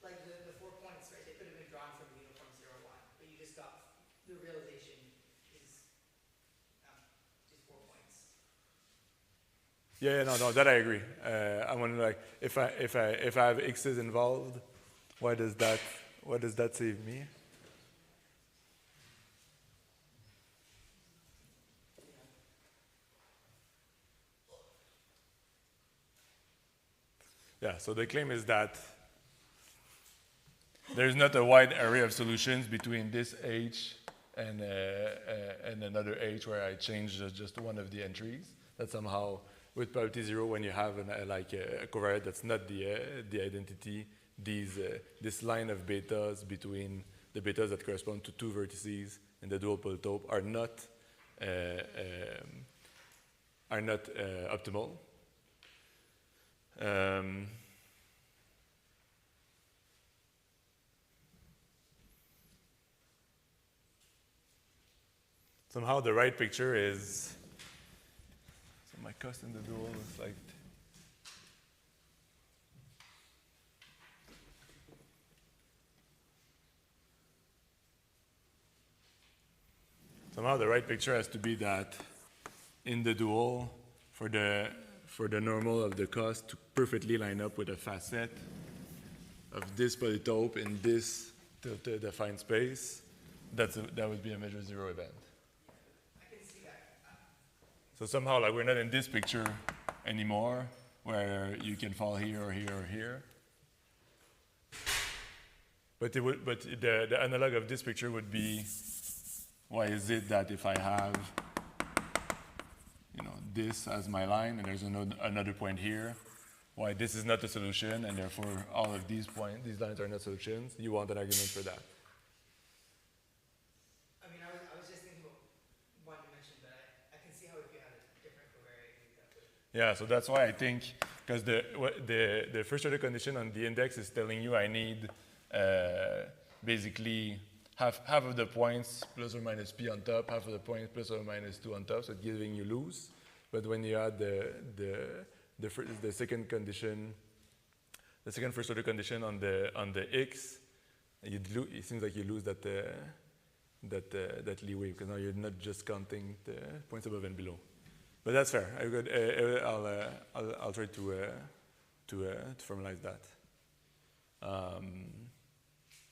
Like the 4 points, right? They could have been drawn from uniform 0, 1, but you just got the realization is just 4 points. Yeah, no, that I agree. I wonder, if I have x's involved, what does that save me? Yeah, so the claim is that there's not a wide array of solutions between this h and another h where I change just one of the entries. That somehow, with probability 0, when you have a covariate that's not the identity, this line of betas between the betas that correspond to 2 vertices in the dual polytope are not optimal. Somehow the right picture is, so my cost in the dual is like, somehow the right picture has to be that in the dual, for the normal of the cost to perfectly line up with a facet of this polytope in this defined space, that would be a measure 0 event. I can see that. So somehow, we're not in this picture anymore, where you can fall here or here or here. But the analog of this picture would be, why is it that if I have this as my line, and there's another point here, why this is not a solution, and therefore all of these lines are not solutions? You want an argument for that? I was just thinking about one dimension, but I can see how it Yeah, so that's why I think, because the first order condition on the index is telling you I need basically half of the points plus or minus p on top, half of the points plus or minus 2 on top, so it's giving you loose. But when you add the second condition, the second first order condition on the x, it seems like you lose that leeway, because now you're not just counting the points above and below. But that's fair. I'll try to formalize that.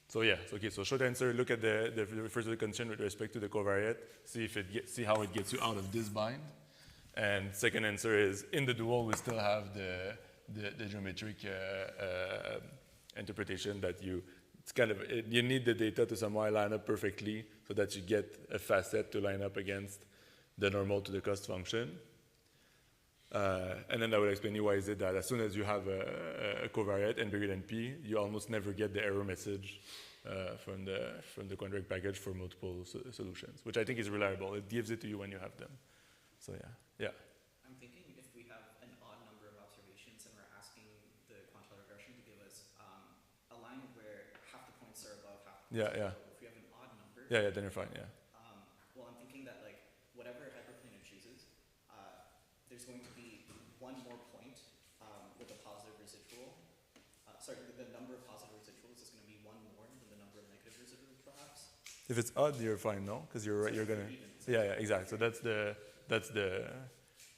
So yeah, okay. So short answer: look at the first order condition with respect to the covariate. See how it gets you out of this bind. And second answer is in the dual we still have the geometric interpretation that you need the data to somehow line up perfectly so that you get a facet to line up against the normal to the cost function. And then I will explain you why is it that as soon as you have a covariate n bigger than p, you almost never get the error message from the quadratic package for multiple solutions, which I think is reliable. It gives it to you when you have them. So yeah. I'm thinking if we have an odd number of observations and we're asking the Quantile regression to give us a line where half the points are above, half the points are below. If we have an odd number, then you're fine. Yeah. Well, I'm thinking that like whatever hyperplane it chooses, there's going to be one more point with a positive residual. The number of positive residuals is going to be one more than the number of negative residuals, perhaps. If it's odd, you're fine, no? Because you're gonna. Yeah, exactly. So that's the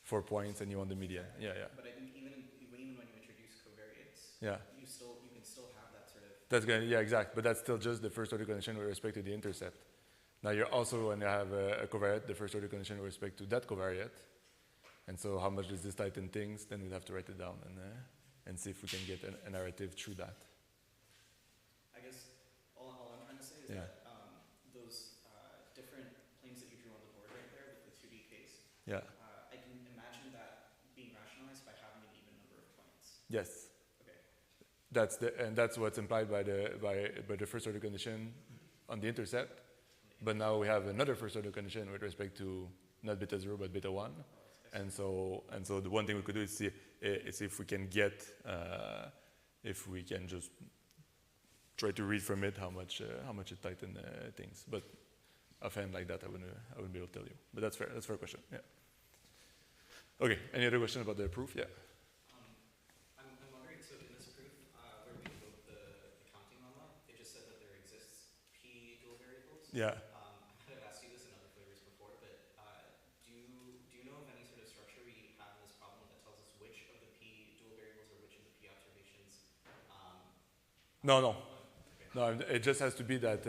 4 points, and you want the median. Yeah. But I think even when you introduce covariates, yeah, you can still have that sort of. That's gonna exact. But that's still just the first order condition with respect to the intercept. Now you're also when you have a covariate, the first order condition with respect to that covariate. And so how much does this tighten things? Then we'd have to write it down and see if we can get a narrative through that. I guess all I'm trying to say is that those different planes that you drew on the board right there with the 2D case, I can imagine that being rationalized by having an even number of points. Yes. Okay. That's what's implied by the first order condition on the intercept. But now we have another first order condition with respect to not beta 0 but beta 1. And so the one thing we could do is see if we can get, if we can just try to read from it how much it tightens things. But offhand like that, I wouldn't be able to tell you. But that's fair. That's a fair question. Yeah. Okay. Any other question about the proof? Yeah. I'm wondering. So in this proof, where we invoked the counting lemma, it just said that there exists p dual variables. Yeah. No. It just has to be that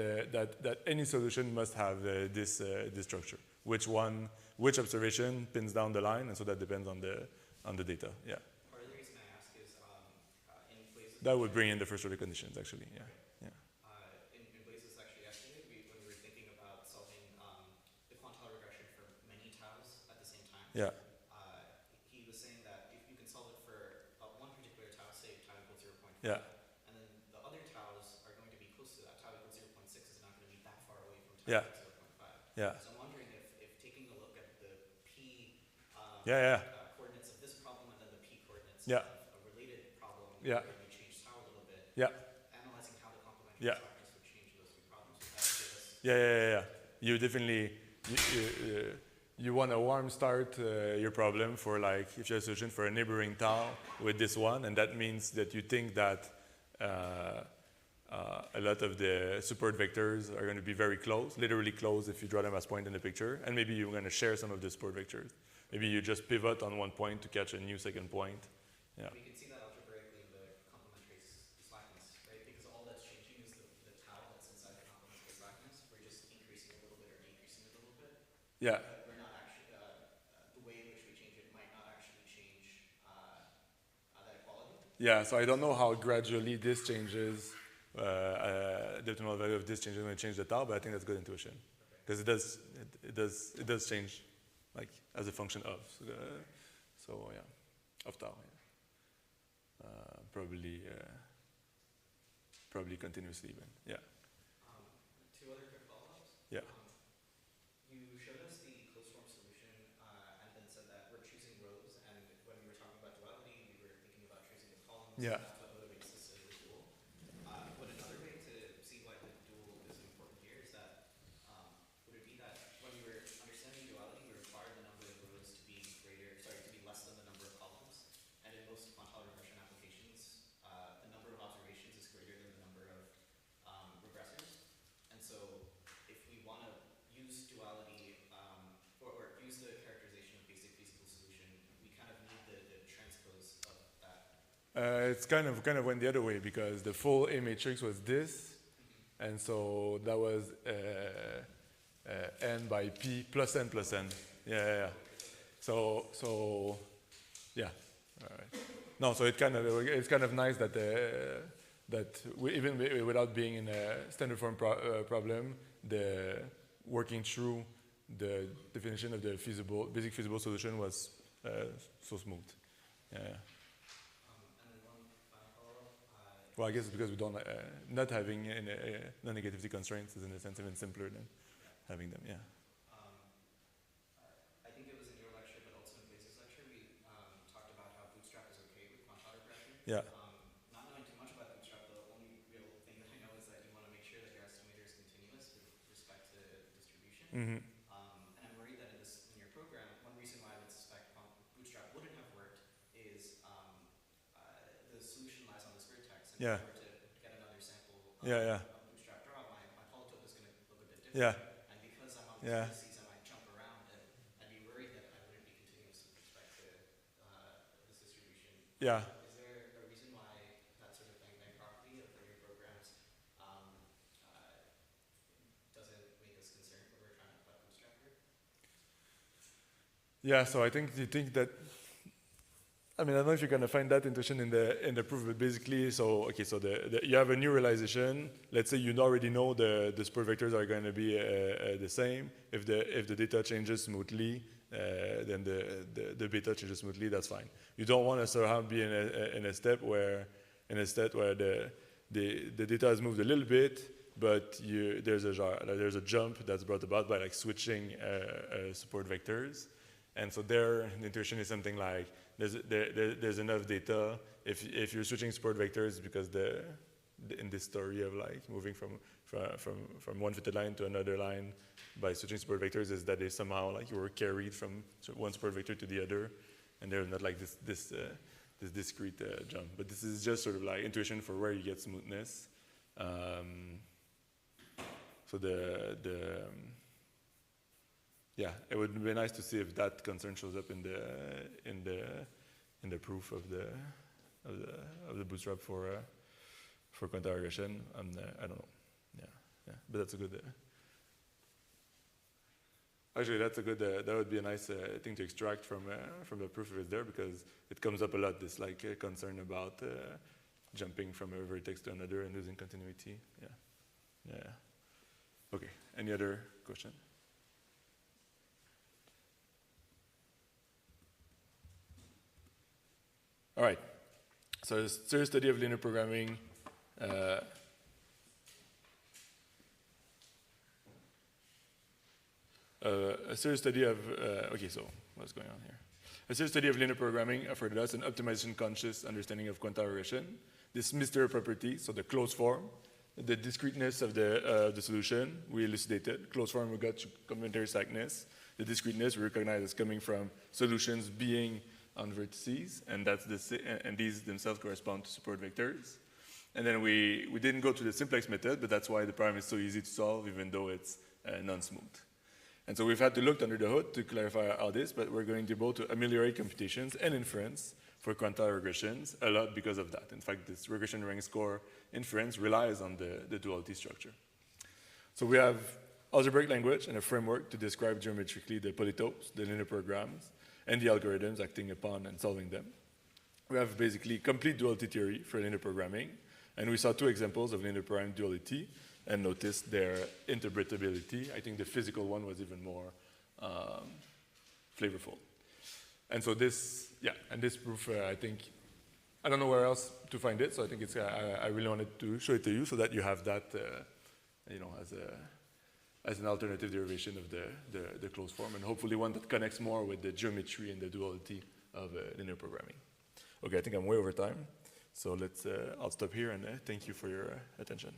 any solution must have this structure. Which observation pins down the line, and so that depends on the data. Yeah. Part of the reason I ask is in places that would bring in the first order conditions actually. Yeah. In places actually yesterday, when we were thinking about solving the Quantile regression for many taus at the same time. Yeah. He was saying that if you can solve it for one particular tau, say tau equals 0.5. Yeah. Yeah. 0.5. Yeah. So I'm wondering if taking a look at the p coordinates of this problem and then the p coordinates of a related problem where we change tau a little bit, analyzing how the complementary slackness would change those two problems. Yeah. You definitely you want a warm start your problem for like if you have a solution for a neighboring tau with this one, and that means that you think that a lot of the support vectors are going to be very close, literally close if you draw them as point in the picture, and maybe you're going to share some of the support vectors. Maybe you just pivot on one point to catch a new second point. Yeah. We can see that algebraically in the complementary slackness, right? Because all that's changing is the tau that's inside the complementary slackness. We're just increasing it a little bit or decreasing it a little bit. Yeah. But we're not actually, the way in which we change it might not actually change that equality. Yeah, so I don't know how gradually this changes. The optimal value of this change is going to change the tau, but I think that's good intuition because it does change like as a function of of tau. Yeah. Probably continuously even. Yeah. Two other quick follow-ups. Yeah. You showed us the closed form solution and then said that we're choosing rows, and when we Yeah. That's what motivates us to the dual. But another way to see why the dual is important here is that would it be that when we were understanding duality, we required the number of rows to be less than the number of columns. And in most quantile regression applications, the number of observations is greater than the number of regressors. And so if we want to use duality or use the characterization of basic feasible solution, we kind of need the transpose of that. It's kind of went the other way because the full A matrix was this, and so that was n by p plus n plus n. Yeah. So yeah. All right. No, so it's kind of nice that even without being in a standard form problem, the working through the definition of the basic feasible solution was so smooth. Yeah. And then one final follow-up. Well, I guess it's because we don't not having non-negativity constraints is in a sense even simpler than having them. Yeah. I think it was in your lecture, but also in Blaze's lecture, we talked about how Bootstrap is okay with quantile regression. Yeah. Not knowing too much about Bootstrap, the only real thing that I know is that you want to make sure that your estimator is continuous with respect to distribution. Mm-hmm. And I'm worried that in your program, one reason why I would suspect Bootstrap wouldn't have worked is the solution lies on this vertex. And Yeah. if I were to get another sample of Bootstrap draw, my polytope is going to look a bit different. Yeah. And because I'm on Yeah. these vertices, I might jump around, and I'd be worried that I wouldn't be continuous with respect to this distribution. Yeah. Is there a reason why that sort of bang property of your programs doesn't make us concerned when we're trying to apply Bootstrap here? Yeah. So I think you think that. I mean, I don't know if you're going to find that intuition in the proof, but basically, so you have a new realization. Let's say you already know the support vectors are going to be the same. If the data changes smoothly, then the beta changes smoothly. That's fine. You don't want to somehow be in a step where the data has moved a little bit, but there's a jump that's brought about by like switching support vectors. And so there, the intuition is something like there's enough data. If you're switching support vectors, because in this story of like moving from one fitted line to another line by switching support vectors, is that they somehow like you were carried from one support vector to the other, and there's not like this discrete jump. But this is just sort of like intuition for where you get smoothness. So yeah, it would be nice to see if that concern shows up in the proof of the bootstrap for quantile regression. I don't know. Yeah, but that's a good. Actually, that's a good. That would be a nice thing to extract from the proof if it's there, because it comes up a lot. This like concern about jumping from a vertex to another and losing continuity. Yeah. Okay. Any other question? All right, so a serious study of linear programming. A serious study of, okay, so what's going on here? A serious study of linear programming afforded us an optimization-conscious understanding of quantile regression. This mystery property, so the closed form, the discreteness of the solution, we elucidated. Closed form, we got to complementary slackness. The discreteness we recognize as coming from solutions being on vertices, and and these themselves correspond to support vectors. And then we didn't go to the simplex method, but that's why the problem is so easy to solve, even though it's non-smooth. And so we've had to look under the hood to clarify all this, but we're going to be able to ameliorate computations and inference for quantile regressions a lot because of that. In fact, this regression rank score inference relies on the duality structure. So we have algebraic language and a framework to describe geometrically the polytopes, the linear programs, and the algorithms acting upon and solving them. We have basically complete duality theory for linear programming, and we saw two examples of linear program duality and noticed their interpretability. I think the physical one was even more flavorful. And so this proof, I don't know where else to find it, so I think I really wanted to show it to you so that you have that, as an alternative derivation of the closed form, and hopefully one that connects more with the geometry and the duality of linear programming. Okay, I think I'm way over time. So I'll stop here and thank you for your attention.